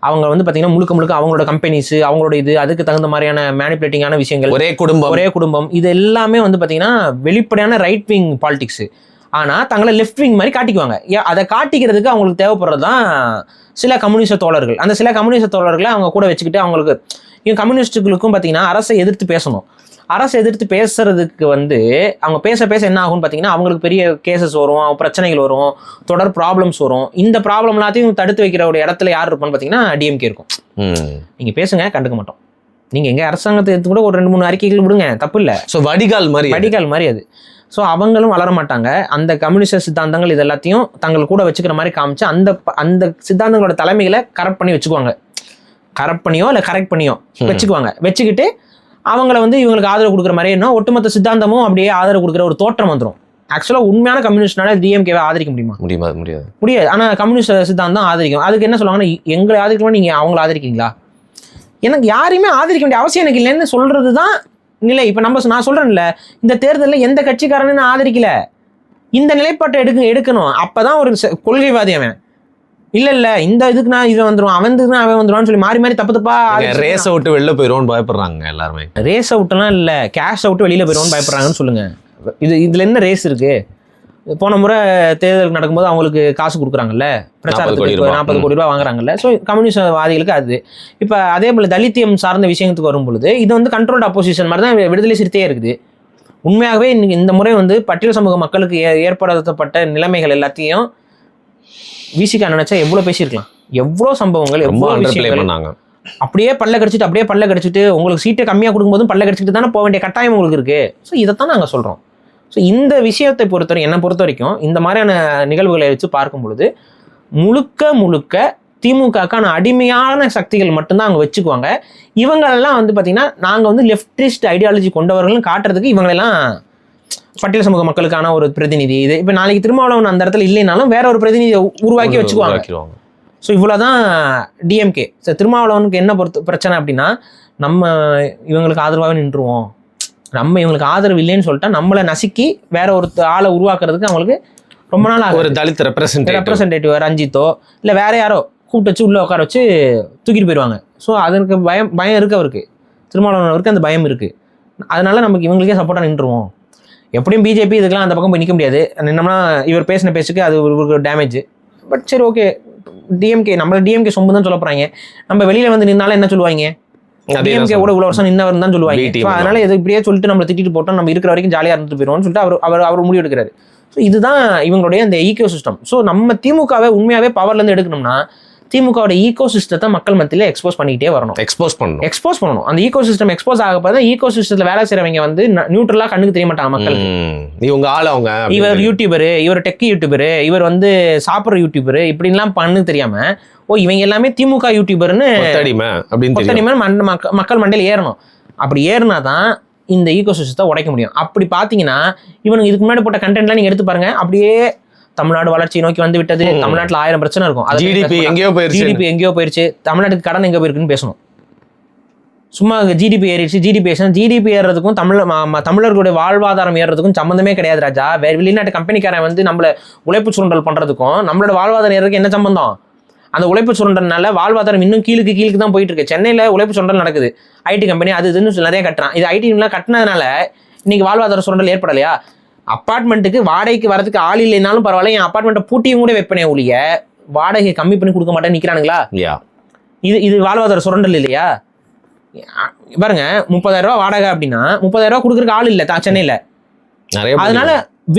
அவங்க வந்து பார்த்தீங்கன்னா முழுக்க அவங்களோட கம்பெனிஸ், அவங்களோட அதுக்கு தகுந்த மாதிரியான மேனிப்புலேட்டிங்கான விஷயங்கள், ஒரே குடும்பம், இது எல்லாமே வந்து பார்த்தீங்கன்னா வெளிப்படையான ரைட் விங் பாலிடிக்ஸ். ஆனால் தங்களை லெஃப்ட் விங் மாதிரி காட்டிக்குவாங்க. அதை காட்டிக்கிறதுக்கு அவங்களுக்கு தேவைப்படுறது தான் சில கம்யூனிஸ்ட் தோழர்கள். அந்த சில கம்யூனிஸ்ட் தோழர்களை அவங்க கூட வச்சுக்கிட்டு அவங்களுக்கு கம்யூனிஸ்டுகளுக்கும் பார்த்தீங்கன்னா அரசை எதிர்த்து பேசணும். அரசு எதிர்த்து பேசுறதுக்கு வந்து அவங்க பேச என்ன ஆகும்னு பார்த்தீங்கன்னா அவங்களுக்கு பெரிய கேசஸ் வரும், பிரச்சனைகள் வரும், தொடர் ப்ராப்ளம்ஸ் வரும். இந்த ப்ராப்ளம் எல்லாத்தையும் தடுத்து வைக்கிற ஒரு இடத்துல யார் இருப்பான்னு பார்த்தீங்கன்னா டிஎம்கே இருக்கும். நீங்கள் பேசுங்க, கண்டுக்க மாட்டோம். நீங்கள் எங்கள் அரசாங்கத்தை எடுத்து கூட ஒரு 2-3 அறிக்கைகள் விடுங்க, தப்பு இல்லை. ஸோ வடிகால் மாதிரி அது. ஸோ அவங்களும் வளர மாட்டாங்க. அந்த கம்யூனிஸ்ட் சித்தாந்தங்கள் இது எல்லாத்தையும் தங்கள் கூட வச்சுக்கிற மாதிரி காமிச்சு அந்த சித்தாந்தங்களோட தலைமைகளை கரெக்ட் பண்ணி வச்சுக்குவாங்க. கரெக்ட் பண்ணியோ வச்சுக்கிட்டு அவங்கள வந்து இவங்களுக்கு ஆதரவு கொடுக்குற மாதிரி என்ன ஒட்டுமொத்த சித்தாந்தமும் அப்படியே ஆதரவு கொடுக்குற ஒரு தோற்றம் வந்துடும். ஆக்சுவலாக உண்மையான கம்யூனிஸ்ட்னால டிஎம்கேவை ஆதரிக்க முடியாது. ஆனால் கம்யூனிஸ்ட் சித்தாந்தம் ஆதரிக்கும். அதுக்கு என்ன சொல்லுவாங்கன்னா, எங்களை ஆதரிக்கணும், நீங்கள் அவங்கள ஆதரிக்கிறீங்களா? எனக்கு யாரையுமே ஆதரிக்க வேண்டிய அவசியம் எனக்கு இல்லைன்னு சொல்றது தான் நிலை. இப்போ நான் சொல்றேன்ல, இந்த தேர்தலில் எந்த கட்சிக்காரன்னு நான் ஆதரிக்கல, இந்த நிலைப்பாட்டை எடுக்கணும். அப்பதான் ஒரு கொள்கைவாதி அவன். இல்ல இந்த இதுக்கு நான் இவன் வந்துடும், அவன் வந்துடுவான்னு சொல்லி மாறி மாறி தப்பா ரேஸ் அவுட் வெளில போயிடுவோம்னு பயப்படுறாங்க எல்லாருமே. ரேஸ் அவுட்லாம் இல்ல, கேஷ் அவுட் வெளியில போயிடுவோம்னு பயப்படுறாங்கன்னு சொல்லுங்க. இதுல என்ன ரேஸ் இருக்கு? போன முறை தேர்தல் நடக்கும்போது அவங்களுக்கு காசு கொடுக்குறாங்கல்ல, பிரச்சாரத்துக்கு 40 கோடி ரூபாய் வாங்குறாங்கல்ல. ஸோ கம்யூனிஸ்ட்வாதிகளுக்கு அது. இப்போ அதே போல் தலித்தியம் சார்ந்த விஷயத்துக்கு வரும்பொழுது இது வந்து கண்ட்ரோல்டு அப்போசிஷன் மாதிரி தான் விடுதலை சிறுத்தையே இருக்குது. உண்மையாகவே இந்த முறை வந்து பட்டியல் சமூக மக்களுக்கு ஏற்படுத்தப்பட்ட நிலைமைகள் எல்லாத்தையும் விசிகா நினைச்சா எவ்வளோ பேசியிருக்கலாம், எவ்வளோ சம்பவங்கள், எவ்வளோ விஷயங்கள். அப்படியே பல்ல கடிச்சிட்டு உங்களுக்கு சீட்டை கம்மியாக கொடுக்கும்போதும் பல்ல கடிச்சிட்டு தானே போக வேண்டிய கட்டாயம் உங்களுக்கு இருக்கு. ஸோ இதைத்தான் நாங்கள் சொல்கிறோம். ஸோ இந்த விஷயத்தை என்னை பொறுத்த வரைக்கும் இந்த மாதிரியான நிகழ்வுகளை வச்சு பார்க்கும் பொழுது முழுக்க திமுகக்கான அடிமையான சக்திகள் மட்டும்தான் அவங்க வச்சுக்குவாங்க. இவங்களெல்லாம் வந்து பார்த்தீங்கன்னா நாங்கள் வந்து லெஃப்டிஸ்ட் ஐடியாலஜி கொண்டவர்கள்னு காட்டுறதுக்கு இவங்களெல்லாம் பட்டியல் சமூக மக்களுக்கான ஒரு பிரதிநிதி. இது இப்போ நாளைக்கு திருமாவளவன் அந்த இடத்துல இல்லைனாலும் வேற ஒரு பிரதிநிதியை உருவாக்கி வச்சுக்குவாங்க. ஸோ இவ்வளோதான் டிஎம்கே. ஸோ திருமாவளவனுக்கு என்ன பிரச்சனை அப்படின்னா, நம்ம இவங்களுக்கு ஆதரவாக நின்றுவோம், நம்ம இவங்களுக்கு ஆதரவு இல்லைன்னு சொல்லிட்டா நம்மளை நசுக்கி வேற ஒரு ஆளை உருவாக்குறதுக்கு அவங்களுக்கு ரொம்ப நாள் ஆகும். ஒரு தலித் ரெப்ரசன்டேட்டிவ் ரஞ்சித்தோ இல்லை வேற யாரோ கூப்பிட்டு வச்சு உள்ளே உட்கார வச்சு தூக்கிட்டு போயிடுவாங்க. ஸோ அதற்கு பயம் இருக்கு அவருக்கு, திருமாவளவனுக்கு அந்த பயம் இருக்குது. அதனால நமக்கு இவங்களுக்கே சப்போர்ட்டாக நின்றுவோம். எப்படியும் பிஜேபி இதுக்கெல்லாம் அந்த பக்கம் போய் நிற்க முடியாது. நின்னோம்னா இவர் பேசின பேச்சுக்கு அது ஒரு டேமேஜ். பட் சரி ஓகே, டிஎம்கே நம்மள டிஎம்கே சொம்பு தான் சொல்ல போகிறாங்க. நம்ம வெளியில் வந்து நின்னாலும் என்ன சொல்லுவாங்க, டிஎம்கே கூட இவ்வளோ வருஷம் நின்னவர் தான் சொல்லுவாங்க. அதனால எது இப்படியே சொல்லிட்டு நம்மளை திட்டிட்டு போட்டோம், நம்ம இருக்கிற வரைக்கும் ஜாலியாக இருந்துட்டு போயிடுவோம்னு சொல்லிட்டு அவர் முடிவு எடுக்கிறாரு. ஸோ இதுதான் இவங்களுடைய அந்த ஈகோ சிஸ்டம். ஸோ நம்ம திமுகவை உண்மையாகவே பவர்லேருந்து எடுக்கணும்னா திமுகவோட ஈகோ சிஸ்டத்தை மக்கள் மத்தியில் எக்ஸ்போஸ் பண்ணிக்கிட்டே வரணும், எக்ஸ்போஸ் பண்ணணும். அந்த ஈகோ சிஸ்டம் எக்ஸ்போஸ் ஆகப்பதான் ஈகோ சிஸ்டத்தில் வேலை செய்கிறவங்க வந்து நியூட்ரலாக கண்ணுக்கு தெரிய மாட்டாங்க மக்களுக்கு. இவங்க அவங்க இவர் யூடியூபரு, இவர் டெக் யூடியூபரு, இவர் வந்து சாப்பிட்ற யூடியூபரு இப்படின்லாம் பண்ணு தெரியாம இவங்க எல்லாமே திமுக யூடியூபர்னு மக்கள் மண்டையில் ஏறணும். அப்படி ஏறினா தான் இந்த ஈகோ சிஸ்டத்தை உடைக்க முடியும். அப்படி பார்த்தீங்கன்னா இவனுக்கு இதுக்கு முன்னாடி போட்ட கண்டென்ட்லாம் நீங்கள் எடுத்து பாருங்க, அப்படியே தமிழ்நாடு வளர்ச்சியை நோக்கி வந்து விட்டது, தமிழ்நாட்டில் 1000 பிரச்சனை இருக்கும், ஜிடிபி எங்கேயோ போயிருச்சு, தமிழ்நாட்டுக்கு கடன் எங்கே போயிருக்குன்னு பேசணும். சும்மா ஜிடிபி ஏறிடுச்சு, ஜிடிபி ஏறுறதுக்கும் தமிழர்களுடைய வாழ்வாதாரம் ஏறுறதுக்கும் சம்மந்தமே கிடையாது ராஜா. வெளிநாட்டு கம்பெனிக்காரன் வந்து நம்மள உழைப்பு சுரண்டல் பண்ணுறதுக்கும் நம்மளோட வாழ்வாதாரம் ஏறதுக்கு என்ன சம்பந்தம்? அந்த உழைப்பு சுரண்டல்னால வாழ்வாதாரம் இன்னும் கீழுக்கு தான் போயிட்டு இருக்கு. சென்னையில் உழைப்பு சுரண்டல் நடக்குது, ஐடி கம்பெனி அது இதுன்னு நிறைய கட்டுறான். இது ஐடிலாம் கட்டினதுனால இன்னைக்கு வாழ்வாதார சுரண்டல் ஏற்படலையா? அப்பார்ட்மெண்ட்டுக்கு வாடகைக்கு வரதுக்கு ஆள் இல்லைனாலும் பரவாயில்ல, என் அப்பார்ட்மெண்ட்டை பூட்டியும் கூட வைப்பனே ஒழிய வாடகை கம்மி பண்ணி கொடுக்க மாட்டேன்னு நிற்கிறானுங்களா? இது வாழ்வாதார சுரண்டல் இல்லையா? பாருங்க, 30,000 ரூபா வாடகை அப்படின்னா 30,000 ரூபா கொடுக்குறதுக்கு ஆள் இல்லை சென்னையில். அதனால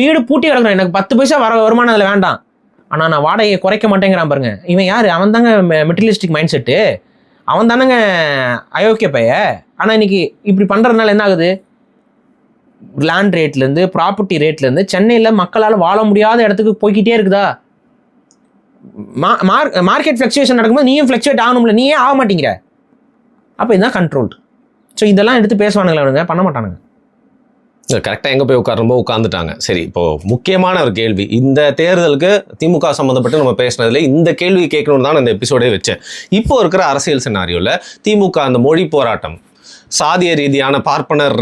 வீடு பூட்டி கிடக்குறேன், எனக்கு 10 பைசா வருமானம் அதில் வேண்டாம், ஆனால் நான் வாடகையை குறைக்க மாட்டேங்கிறான். பாருங்க, இவன் யார்? அவன் தாங்க மெட்டீரியலிஸ்டிக் மைண்ட் செட்டு, அவன் தானங்க அயோக்கிய பைய. ஆனால் இன்னைக்கு இப்படி பண்ணுறதுனால என்ன ஆகுது? லேண்ட் ரேட்லேருந்து ப்ராப்பர்ட்டி ரேட்லேருந்து சென்னையில் மக்களால் வாழ முடியாத இடத்துக்கு போய்கிட்டே இருக்குதா? மார்க்கெட் ஃப்ளக்சுவேஷன் நடக்கும்போது நீயும் ஃப்ளக்சுவேட் ஆகணும்ல, நீயே ஆக மாட்டேங்கிற. அப்போ இதுதான் கண்ட்ரோல்டு. ஸோ இதெல்லாம் எடுத்து பேசுவானுங்களா? அவனுங்க பண்ண மாட்டானுங்க. கரெக்டாக எங்கே போய் உட்காரமோ உட்காந்துட்டாங்க. சரி, இப்போ முக்கியமான ஒரு கேள்வி, இந்த தேர்தலுக்கு திமுக சம்மந்தப்பட்டு நம்ம பேசினதுல இந்த கேள்வி கேட்கணும்னு தான் இந்த எபிசோடே வச்சேன். இப்போ இருக்கிற அரசியல் சினாரியோவில் திமுக அந்த மொழி போராட்டம், சாதிய ரீதியான பார்ப்பனர்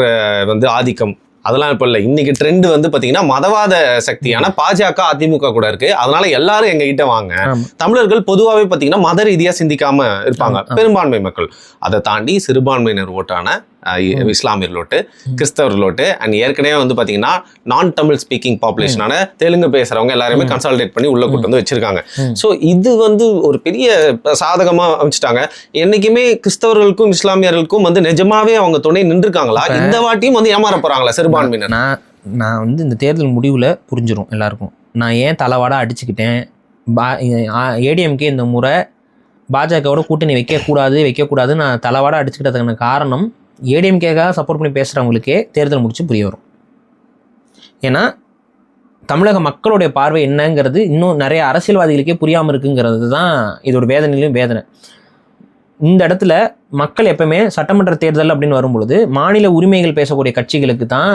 வந்து ஆதிக்கம், அதெல்லாம் இப்போ இல்லை. இன்னைக்கு ட்ரெண்ட் வந்து பார்த்தீங்கன்னா மதவாத சக்தியான பாஜக அதிமுக கூட இருக்கு. அதனால எல்லாரும் எங்ககிட்ட வாங்க. தமிழர்கள் பொதுவாகவே பார்த்தீங்கன்னா மத ரீதியாக சிந்திக்காம இருப்பாங்க, பெரும்பான்மை மக்கள். அதை தாண்டி சிறுபான்மையினர் ஓட்டான இஸ்லாமியர் ஓட்டு, கிறிஸ்தவர் ஓட்டு, அண்ட் ஏற்கனவே வந்து பார்த்தீங்கன்னா நான் தமிழ் ஸ்பீக்கிங் பாப்புலேஷனான தெலுங்கு பேசுறவங்க எல்லாருமே கன்சாலிடேட் பண்ணி உள்ள கூட்டு வந்து வச்சிருக்காங்க. ஸோ இது வந்து ஒரு பெரிய சாதகமாக அமைச்சிட்டாங்க. என்னைக்குமே கிறிஸ்தவர்களுக்கும் இஸ்லாமியர்களுக்கும் வந்து நிஜமாவே அவங்க துணை நின்றுருக்காங்களா? இந்த வாட்டியும் வந்து ஏமாற போறாங்களா சிறுபான்மையினர்? நான் வந்து இந்த தேர்தல் முடிவில் புரிஞ்சிடும் எல்லாருக்கும், நான் ஏன் தலைவாடா அடிச்சுக்கிட்டேன். ஏடிஎம்கே இந்த முறை பாஜகவோட கூட்டணி வைக்கக்கூடாது நான் தலைவாடா அடிச்சுக்கிட்டதுக்கான காரணம் ஏடிஎம்கேக்காக சப்போர்ட் பண்ணி பேசுகிறவங்களுக்கே தேர்தல் முடிச்சு புரிய வரும். ஏன்னா தமிழக மக்களுடைய பார்வை என்னங்கிறது இன்னும் நிறைய அரசியல்வாதிகளுக்கே புரியாமல் இருக்குங்கிறது தான் இதோட வேதனையிலும் வேதனை. இந்த இடத்துல மக்கள் எப்பவுமே சட்டமன்ற தேர்தல் அப்படின்னு வரும்பொழுது மாநில உரிமைகள் பேசக்கூடிய கட்சிகளுக்கு தான்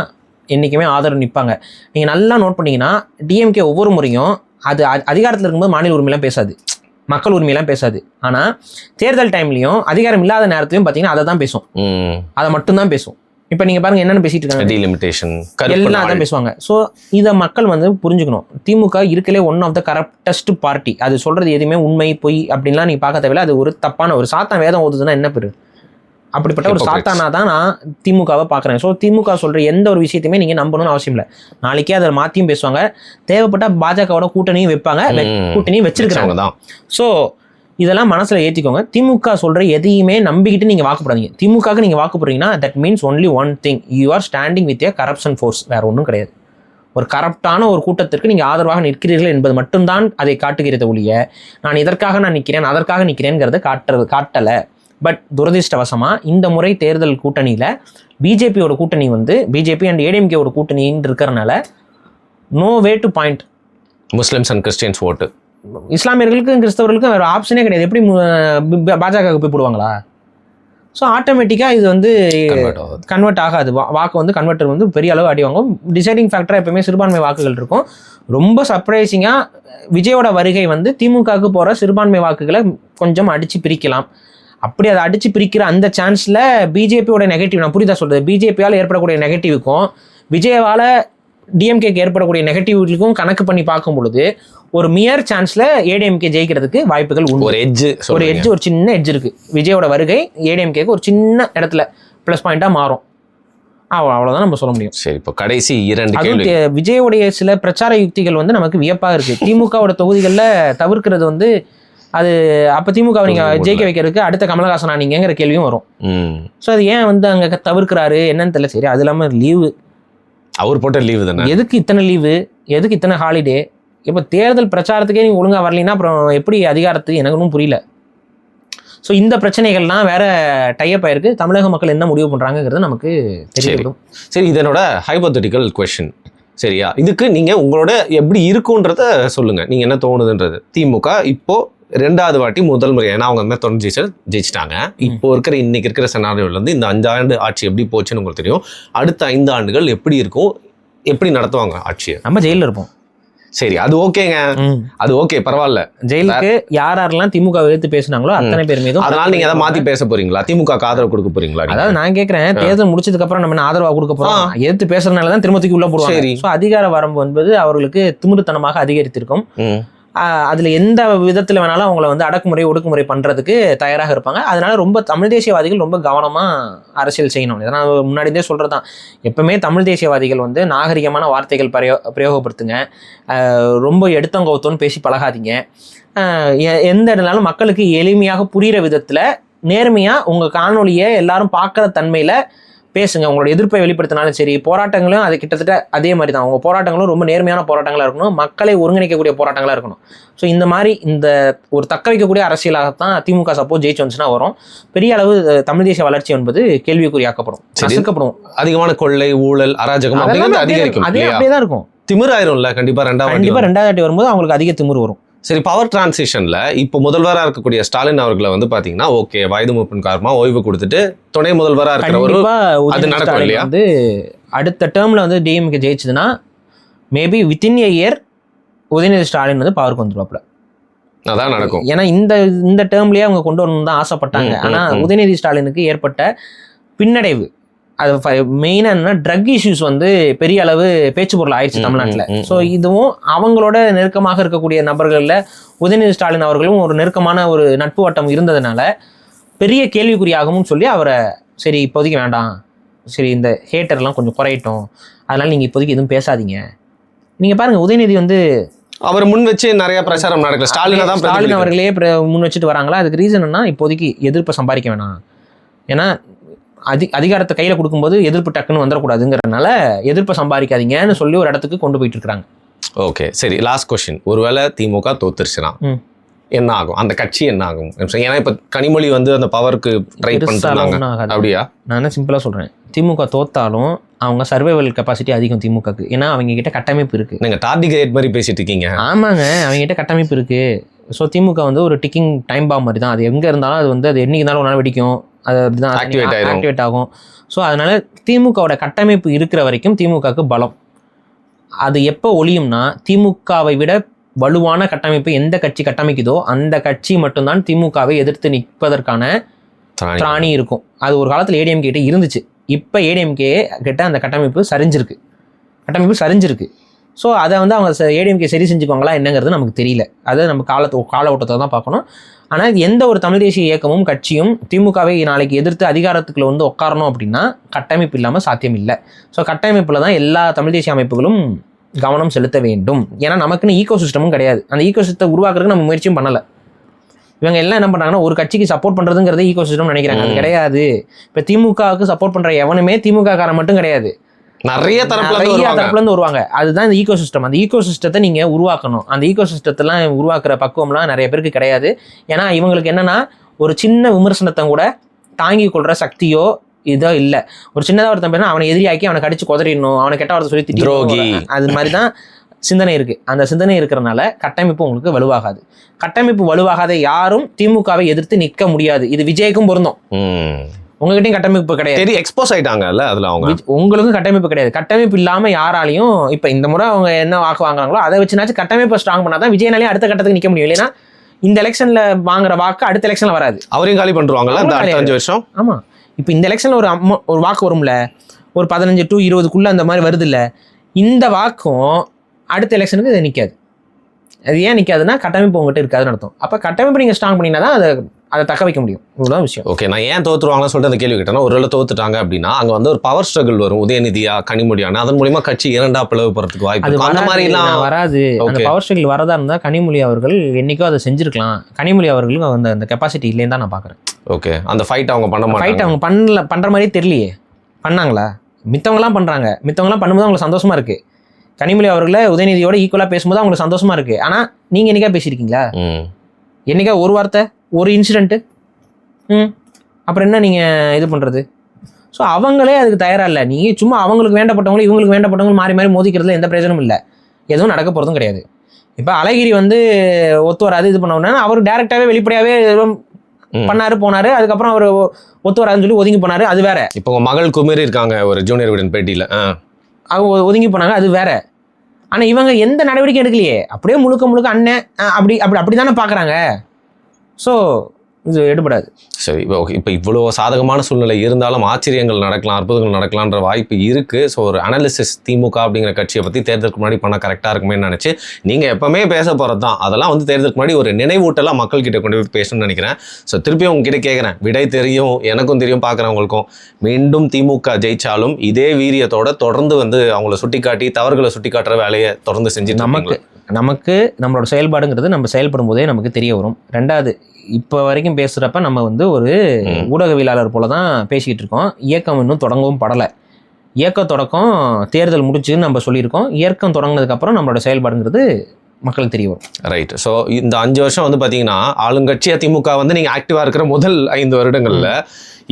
என்றைக்குமே ஆதரவு நிற்பாங்க. நீங்கள் நல்லா நோட் பண்ணிங்கன்னா டிஎம்கே ஒவ்வொரு முறையும் அது அதிகாரத்தில் இருக்கும்போது மாநில உரிமையெல்லாம் பேசாது, மக்கள் உரிமையெல்லாம் பேசாது. ஆனால் தேர்தல் டைம்லையும் அதிகாரம் இல்லாத நேரத்துலையும் பார்த்தீங்கன்னா அதை தான் பேசும், அதை மட்டும்தான் பேசும். இப்போ நீங்கள் பாருங்க என்னென்ன பேசிட்டு இருக்காங்க, டீலிமிட்டேஷன் எல்லாம் அதான் பேசுவாங்க. ஸோ இதை மக்கள் வந்து புரிஞ்சுக்கணும். திமுக இருக்கலே ஒன் ஆஃப் த கரப்டஸ்ட் பார்ட்டி. அது சொல்றது எதுவுமே உண்மை பொய் அப்படின்லாம் நீ பார்க்க தேவையில்ல. அது ஒரு தப்பான ஒரு சாத்தான் வேதம் ஓதுதுன்னா என்ன பேரு, அப்படிப்பட்ட ஒரு சாத்தானா தான் நான் திமுகவை பார்க்குறேன். ஸோ திமுக சொல்கிற எந்த ஒரு விஷயத்தையுமே நீங்கள் நம்பணும்னு அவசியம் இல்லை. நாளைக்கே அதை மாற்றியும் பேசுவாங்க, தேவைப்பட்ட பாஜகவோட கூட்டணியும் வைப்பாங்க, கூட்டணியும் வச்சிருக்கிறாங்க தான். ஸோ இதெல்லாம் மனசில் ஏற்றிக்கோங்க. திமுக சொல்கிற எதையுமே நம்பிக்கிட்டு நீங்கள் வாக்குப்படாதீங்க. திமுகவுக்கு நீங்கள் வாக்கு போடுறீங்கன்னா that means only one thing, you are standing with a corruption force. வேறு ஒன்றும் கிடையாது. ஒரு கரப்டான ஒரு கூட்டத்திற்கு நீங்கள் ஆதரவாக நிற்கிறீர்கள் என்பது மட்டும்தான் அதை காட்டுகிறத ஒழிய நான் இதற்காக நான் நிற்கிறேன் அதற்காக நிற்கிறேங்கிறத காட்டலை. பட் துரதிருஷ்டவசமாக இந்த முறை தேர்தல் கூட்டணியில் பிஜேபியோட கூட்டணி வந்து பிஜேபி அண்ட் ஏடிஎம்கேவோட கூட்டணின்னு இருக்கிறனால no way to point Muslims and Christians ஓட்டு. இஸ்லாமியர்களுக்கும் கிறிஸ்தவர்களுக்கும் வேறு ஆப்ஷனே கிடையாது. எப்படி பாஜகவுக்கு போய் போடுவாங்களா? ஸோ ஆட்டோமேட்டிக்காக இது வந்து கன்வெர்ட் ஆகாது. வாக்கு வந்து கன்வெர்ட்டர் வந்து பெரிய அளவு அடி வாங்கும். டிசைடிங் ஃபேக்டராக எப்பவுமே சிறுபான்மை வாக்குகள் இருக்கும். ரொம்ப சர்ப்ரைசிங்காக விஜயோட வருகை வந்து திமுகவுக்கு போகிற சிறுபான்மை வாக்குகளை கொஞ்சம் அடித்து பிரிக்கலாம். அப்படி அதை அடித்து பிரிக்கிற அந்த சான்ஸில் பிஜேபியோட நெகட்டிவ், நான் புரியுதா சொல்கிறது, பிஜேபியால் ஏற்படக்கூடிய நெகட்டிவுக்கும் விஜயவால் டிஎம்கேக்கு ஏற்படக்கூடிய நெகட்டிவ்க்கும் கணக்கு பண்ணி பார்க்கும் பொழுது ஒரு மியர் சான்ஸில் ஏடிஎம்கே ஜெயிக்கிறதுக்கு வாய்ப்புகள் உண்டு. ஒரு எட்ஜ் ஒரு சின்ன எட்ஜ் இருக்குது. விஜயோட வருகை ஏடிஎம்கேக்கு ஒரு சின்ன இடத்துல ப்ளஸ் பாயிண்ட்டாக மாறும். அவ்வளோதான் நம்ம சொல்ல முடியும். சரி, இப்போ கடைசி 2 அதுவும் விஜயோடைய சில பிரச்சார யுக்திகள் வந்து நமக்கு வியப்பாக இருக்குது. திமுகவோட தொகுதிகளில் தவிர்க்கிறது வந்து அது அப்போ திமுக நீங்கள் ஜெயிக்க வைக்கிறதுக்கு அடுத்த கமலஹாசனா நீங்கிற கேள்வியும் வரும். ஸோ அது ஏன் வந்து அங்கே தவிர்க்கிறாரு என்னன்னு தெரியல. சரி, அது இல்லாமல் லீவு, அவர் போட்ட லீவு தானே, எதுக்கு இத்தனை லீவு, எதுக்கு இத்தனை ஹாலிடே? இப்போ தேர்தல் பிரச்சாரத்துக்கே நீங்கள் ஒழுங்காக வரலைன்னா அப்புறம் எப்படி அதிகாரத்துக்கு எனக்கு ஒன்றும் புரியல. ஸோ இந்த பிரச்சனைகள்லாம் வேற டைப் ஆயிருக்கு. தமிழக மக்கள் என்ன முடிவு பண்ணுறாங்கிறது நமக்கு தெரியும். சரி, இதனோட ஹைபோதெட்டிக்கல் கொஸ்டின், சரியா? இதுக்கு நீங்கள் உங்களோட எப்படி இருக்குன்றத சொல்லுங்கள். நீங்கள் என்ன தோணுதுன்றது. திமுக இப்போ 2வது வாட்டி முதல் முறை, ஏன்னா அவங்க மாதிரி தொடர்ந்து ஜெயிச்சிட்டாங்க. இப்போ இன்னைக்கு இருக்கிற செனாரியோல இருந்து இந்த 5 ஆண்டு ஆட்சி எப்படி போச்சுன்னு உங்களுக்கு தெரியும். அடுத்த 5 ஆண்டுகள் எப்படி இருக்கும், எப்படி நடத்துவாங்க ஆட்சியை? நம்ம ஜெயிலில் இருப்போம். சரி, அது ஓகேங்க, அது ஓகே, பரவாயில்ல. ஜெயிலுக்கு யாரெல்லாம் திமுக எதிர்த்து பேசினாங்களோ அத்தனை பேர் மீதும். அதனால நீங்க அதை மாத்தி பேச போறீங்களா? திமுக ஆதரவு கொடுக்க போறீங்களா? அதாவது நான் கேட்கிறேன், தேர்தல் முடிச்சதுக்கு அப்புறம் நம்ம ஆதரவா கொடுக்க போறோம்? எதிர்த்து பேசுறதுனாலதான் திரும்ப தூக்கி உள்ள போடுவாங்க. சோ அதிகார வரம்பு என்பது அவர்களுக்கு திமிருத்தனமாக அதிகரித்திருக்கும். அதுல எந்த விதத்துல வேணாலும் அவங்களை வந்து அடக்குமுறை ஒடுக்குமுறை பண்றதுக்கு தயாராக இருப்பாங்க. அதனால ரொம்ப தமிழ் தேசியவாதிகள் ரொம்ப கவனமா அரசியல் செய்யணும். இதை நான் முன்னாடியே சொல்றதுதான். எப்பவுமே தமிழ் தேசியவாதிகள் வந்து நாகரிகமான வார்த்தைகள் பிரயோகப்படுத்துங்க. ரொம்ப எடுத்தங்கவுத்தோன்னு பேசி பழகாதீங்க. எந்த இடம்னாலும் மக்களுக்கு எளிமையாக புரிகிற விதத்துல நேர்மையா உங்க காணொலியை எல்லாரும் பார்க்குற தன்மையில பேசுங்க. உங்களோட எதிர்ப்பை வெளிப்படுத்தினாலும் சரி, போராட்டங்களும் அது கிட்டத்தட்ட அதே மாதிரி தான். உங்கள் போராட்டங்களும் ரொம்ப நேர்மையான போராட்டங்களாக இருக்கணும், மக்களை ஒருங்கிணைக்கக்கூடிய போராட்டங்களாக இருக்கணும். ஸோ இந்த மாதிரி இந்த ஒரு தக்க வைக்கக்கூடிய அரசியலாகத்தான் திமுக சப்போஸ் ஜெயிச்சு வந்துச்சுன்னா வரும். பெரிய அளவு தமிழ் தேசிய வளர்ச்சி என்பது கேள்விக்குறியாக்கப்படும், நசுக்கப்படும். அதிகமான கொள்ளை, ஊழல், அராஜகம் அதிகரிக்கும். அதே அப்படியே தான் இருக்கும். திமிராயிரும்ல கண்டிப்பா. 2வது வாட்டி வரும்போது அவங்களுக்கு அதிக திமிர் வரும். சரி, பவர் டிரான்சிஷன்ல இப்போ முதல்வராக இருக்கக்கூடிய ஸ்டாலின் அவர்களை வந்து பாத்தீங்கன்னா ஓகே, வயது மூப்பின் காரணமா ஓய்வு கொடுத்துட்டு துணை முதல்வராக இருக்கிறவரு அது நடக்கும் இல்லையா? வந்து அடுத்த டேர்ம்ல வந்து டிஎம்கே ஜெயிச்சதுன்னா maybe within a year Udhayanidhi Stalin வந்து பவருக்கு வந்துருவாப்ல. அதான் நடக்கும். ஏன்னா இந்த டேர்ம்லயே அவங்க கொண்டு வரணும்னு தான் ஆசைப்பட்டாங்க. ஆனா உதயநிதி ஸ்டாலினுக்கு ஏற்பட்ட பின்னடைவு, அது மெயினாக என்னன்னா ட்ரக் இஷ்யூஸ் வந்து பெரிய அளவு பேச்சு பொருள் ஆயிடுச்சு தமிழ்நாட்டில். ஸோ இதுவும் அவங்களோட நெருக்கமாக இருக்கக்கூடிய நபர்களில் உதயநிதி ஸ்டாலின் அவர்களும் ஒரு நெருக்கமான ஒரு நட்பு வட்டம் இருந்ததுனால பெரிய கேள்விக்குறியாகும்னு சொல்லி அவரை சரி இப்போதைக்கு வேண்டாம், சரி இந்த ஹேட்டர்லாம் கொஞ்சம் குறையட்டும், அதனால நீங்கள் இப்போதைக்கு எதுவும் பேசாதீங்க. நீங்கள் பாருங்கள், உதயநிதி வந்து அவர் முன் வச்சு நிறைய பிரச்சாரம் நடக்கல. ஸ்டாலின் அவர்களே முன் வச்சுட்டு வராங்களா? அதுக்கு ரீசன் என்ன? இப்போதைக்கு எதிர்ப்பை சம்பாதிக்க வேணாம். ஏன்னா அதிகாரத்தை கையில் கொடுக்கும்போது எதிர்ப்பு டக்குன்னு வந்துடக்கூடாதுங்கிறதுனால எதிர்ப்பை சம்பாதிக்காதீங்கன்னு சொல்லி ஒரு இடத்துக்கு கொண்டு போயிட்டு இருக்காங்க. ஓகே, சரி, லாஸ்ட் கொஸ்டின். ஒருவேளை திமுக தோத்துருச்சுன்னா என்ன ஆகும்? அந்த கட்சி என்ன ஆகும்? ஏன்னா இப்ப கனிமொழி வந்து அந்த பவருக்கு ட்ரை பண்றாங்க. அப்படியா? நான் என்ன சிம்பிளா சொல்றேன், திமுக தோத்தாலும் அவங்க சர்வைவல் கெப்பாசிட்டி அதிகம் திமுகக்கு. ஏன்னா அவங்க கிட்ட கட்டமைப்பு இருக்கு. நீங்க டார்கெட் மாதிரி பேசிட்டு இருக்கீங்க. ஆமாங்க, அவங்க கிட்ட கட்டமைப்பு இருக்கு. ஸோ திமுக வந்து ஒரு டிக்கிங் டைம் பாம் மாதிரி தான். அது எங்க இருந்தாலும் அது வந்து அது என்னைக்கு இருந்தாலும் ஒரு நாள் வெடிக்கும், அது அப்படிதான் ஆக்டிவேட் ஆகும். ஸோ அதனால திமுகவோட கட்டமைப்பு இருக்கிற வரைக்கும் திமுகவுக்கு பலம். அது எப்போ ஒழியும்னா, திமுகவை விட வலுவான கட்டமைப்பு எந்த கட்சி கட்டமைக்குதோ அந்த கட்சி மட்டும்தான் திமுகவை எதிர்த்து நிற்பதற்கான திராணி இருக்கும். அது ஒரு காலத்தில் ஏடிஎம் கிட்ட இருந்துச்சு. இப்போ ஏடிஎம்கே கிட்ட அந்த கட்டமைப்பு சரிஞ்சிருக்கு. ஸோ அதை வந்து அவங்க ஏடிஎம்கே சரி செஞ்சுக்குவாங்களா என்னங்கிறது நமக்கு தெரியல. அதை நம்ம கால ஓட்டத்தை தான் பார்க்கணும். ஆனால் எந்த ஒரு தமிழ் தேசிய இயக்கமும் கட்சியும் திமுகவை நாளைக்கு எதிர்த்து அதிகாரத்துக்குள்ள வந்து உட்காரணும் அப்படின்னா கட்டமைப்பு இல்லாமல் சாத்தியம் இல்லை. ஸோ கட்டமைப்பில் தான் எல்லா தமிழ் தேசிய அமைப்புகளும் கவனம் செலுத்த வேண்டும். ஏன்னா நமக்குன்னு ஈகோ சிஸ்டமும் கிடையாது. அந்த ஈகோ சிஸ்டத்தை உருவாக்குறதுக்கு நம்ம முயற்சியும் பண்ணலை. இவங்க எல்லாம் என்ன பண்ணுறாங்கன்னா ஒரு கட்சிக்கு சப்போர்ட் பண்ணுறதுங்கிறது ஈகோ சிஸ்டம் நினைக்கிறாங்க. அது கிடையாது. இப்போ திமுகவுக்கு சப்போர்ட் பண்ணுற எவனுமே திமுக காரன் மட்டும் கிடையாது, நிறைய தரப்புல இருந்து வருவாங்க. அதுதான் இந்த ஈகோ சிஸ்டம். அந்த ஈகோ சிஸ்டத்தை நீங்க உருவாக்கணும். அந்த ஈகோ சிஸ்டத்தெல்லாம் உருவாக்குற பக்குவம்லாம் நிறைய பேருக்கு கிடையாது. ஏன்னா இவங்களுக்கு என்னன்னா ஒரு சின்ன விமர்சனத்தை கூட தாங்கி கொள்ற சக்தியோ இதோ இல்லை. ஒரு சின்னதாக ஒருத்தன் பேசினா அவனை எதிரியாக்கி அவனை கடிச்சு குதறிடணும், அவனை கெட்ட வார்த்தை சொல்லி திட்டி, அது மாதிரி தான் சிந்தனை இருக்கு. அந்த சிந்தனை இருக்கிறனால கட்டமைப்பு உங்களுக்கு வலுவாகாது. கட்டமைப்பு வலுவாகாத யாரும் திமுகவை எதிர்த்து நிற்க முடியாது. இது விஜய்க்கும் பொருந்தும். உங்ககிட்டயும் கட்டமைப்பு கிடையாது, எக்ஸ்போஸ் ஆயிட்டாங்கல்ல, அதுல அவங்க உங்களுக்கும் கட்டமைப்பு கிடையாது. கட்டமைப்பு இல்லாம யாராலையும் இப்ப இந்த முறை அவங்க என்ன வாக்கு வாங்குறாங்களோ அதை வச்சுனாச்சும் கட்டமைப்பை ஸ்ட்ராங் பண்ணாதான் விஜய்னாலே அடுத்த கட்டத்துக்கு நிக்க முடியும். இல்லைன்னா இந்த எலெக்ஷன்ல வாங்குற வாக்கு அடுத்த எலெக்ஷன்ல வராது. அவரையும் காலி பண்றாங்கல்ல இந்த 5 வருஷம். ஆமா, இப்ப இந்த எலெக்ஷன்ல ஒரு வாக்கு வரும்ல, ஒரு 15 to 20 அந்த மாதிரி வருது இல்ல, இந்த வாக்கும் அடுத்த எலெக்ஷனுக்கு இது நிக்காது. அது ஏன் நிக்காதுன்னா கட்டமைப்பு உங்ககிட்ட இருக்காதுன்னு அர்த்தம். அப்ப கட்டமைப்பு நீங்க ஸ்ட்ராங் பண்ணீங்கன்னா தான் அதை தக்க வைக்க முடியும். இவ்வளோ விஷயம். ஓகே, நான் ஏன் தோத்துருவாங்கன்னு சொல்லிட்டு அந்த கேள்வி கேட்டேன்னா, ஒரு தோத்துட்டாங்க அப்படின்னா அங்கே வந்து ஒரு பவர் ஸ்ட்ரகிள் வரும், உதயநிதியா கனிமொழியான, அதன் மூலியமா கட்சி இரண்டா பிளவு போறதுக்கு வாய்ப்பு. அந்த மாதிரிலாம் வராது. அந்த பவர் ஸ்ட்ரகிள் வரதா இருந்தால் கனிமொழி அவர்கள் என்னைக்கோ அதை செஞ்சிருக்கலாம். கனிமொழி அவர்களுக்கு அந்த கெப்பாசிட்டி இல்லைன்னு தான் நான் பார்க்குறேன். ஓகே, அந்த ஃபைட் அவங்க ஃபைட் அவங்க பண்ற மாதிரியே தெரியலையே. பண்ணாங்களா? மித்தவங்களாம் பண்றாங்க. மித்தவங்களாம் பண்ணும்போது அவங்களுக்கு சந்தோஷமா இருக்கு. கனிமொழி அவர்களை உதயநிதியோட ஈக்குவலாக பேசும்போது அவங்களுக்கு சந்தோஷமா இருக்கு. ஆனால் நீங்கள் என்னைக்கா பேசியிருக்கீங்களா? என்னைக்கா ஒரு வார்த்தை, ஒரு இன்சிடென்ட்டு? அப்புறம் என்ன நீங்கள் இது பண்ணுறது? ஸோ அவங்களே அதுக்கு தயாராக இல்லை. நீங்கள் சும்மா அவங்களுக்கு வேண்டப்பட்டவங்களும் இவங்களுக்கு வேண்டப்பட்டவங்களும் மாறி மாறி மோதிக்கிறதுல எந்த பிரயோஜனமும் இல்லை. எதுவும் நடக்க போகிறதும் கிடையாது. இப்போ அழகிரி வந்து ஒத்து வராது இது பண்ண அவர் டேரெக்டாகவே வெளிப்படையாகவே பண்ணாரு போனாரு. அதுக்கப்புறம் அவர் ஒத்து வராதுன்னு சொல்லி ஒதுங்கி போனாரு. அது வேற. இப்போ உங்கள் மகள் குமரி இருக்காங்க ஒரு ஜூனியர் விடன் பேட்டியில், அவங்க ஒதுங்கி போனாங்க, அது வேற. ஆனால் இவங்க எந்த நடவடிக்கை எடுக்கலையே. அப்படியே முழுக்க அண்ணன் அப்படி தானே பார்க்குறாங்க. ஸோ இது எடுபடாது. சரி, ஓகே. இப்போ இவ்வளோ சாதகமான சூழ்நிலை இருந்தாலும் ஆச்சரியங்கள் நடக்கலாம், அற்புதங்கள் நடக்கலான்ற வாய்ப்பு இருக்குது. ஸோ ஒரு அனாலிசிஸ் திமுக அப்படிங்கிற கட்சியை பற்றி தேர்தலுக்கு முன்னாடி பண்ணால் கரெக்டாக இருக்குமே நினச்சி நீங்கள் எப்போவுமே பேச போகிறது தான். அதெல்லாம் வந்து தேர்தலுக்கு முன்னாடி ஒரு நினைவூட்டெல்லாம் மக்கள்கிட்ட கொண்டு போய் பேசணும்னு நினைக்கிறேன். ஸோ திருப்பியும் உங்ககிட்ட கேட்குறேன், விடை தெரியும், எனக்கும் தெரியும், பார்க்குறவங்களுக்கும். மீண்டும் திமுக ஜெயிச்சாலும் இதே வீரியத்தோட தொடர்ந்து வந்து அவங்கள சுட்டிக்காட்டி தவறுகளை சுட்டிக்காட்டுற வேலையை தொடர்ந்து செஞ்சு நமக்கு நம்மளோட செயல்பாடுங்கிறது நம்ம செயல்படும் போதே நமக்கு தெரிய வரும். ரெண்டாவது, இப்போ வரைக்கும் பேசுகிறப்ப நம்ம வந்து ஒரு ஊடகவியலாளர் போல தான் பேசிக்கிட்டு இருக்கோம். இயக்கம் இன்னும் தொடங்கவும் படலை. இயக்க தொடக்கம் தேர்தல் முடிச்சுன்னு நம்ம சொல்லியிருக்கோம். இயக்கம் தொடங்கினதுக்கப்புறம் நம்மளோட செயல்பாடுங்கிறது மக்களுக்கு தெரிய வரும். ரைட். ஸோ இந்த 5 வருஷம் வந்து பார்த்தீங்கன்னா ஆளுங்கட்சியாக திமுக வந்து நீங்கள் ஆக்டிவாக இருக்கிற முதல் 5 வருடங்களில்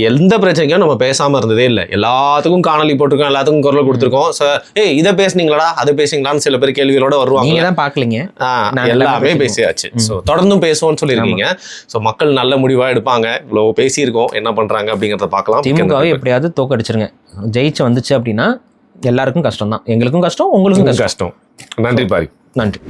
எந்த பிரச்சனைக்கும் நம்ம பேசாமல் இருந்ததே இல்லை. எல்லாத்துக்கும் காணொலி போட்டிருக்கோம், எல்லாத்துக்கும் குரல் கொடுத்துருக்கோம். ஸோ இதை பேசுனீங்களாடா அதை பேசிங்களான்னு சில பேர் கேள்விகளோட வருவாங்க. நீங்கள் தான் பார்க்கலீங்க, எல்லாமே பேசியாச்சு. ஸோ தொடர்ந்தும் பேசுவோம்னு சொல்லியிருக்கீங்க. ஸோ மக்கள் நல்ல முடிவாக எடுப்பாங்க. இவ்வளோ பேசியிருக்கோம், என்ன பண்ணுறாங்க அப்படிங்கிறத பார்க்கலாம். திமுகவை எப்படியாவது தோக்கடிச்சிருங்க. ஜெயிச்சு வந்துச்சு அப்படின்னா எல்லாருக்கும் கஷ்டம் தான். எங்களுக்கும் கஷ்டம், உங்களுக்கும் கஷ்டம். நன்றி பாரி. நன்றி.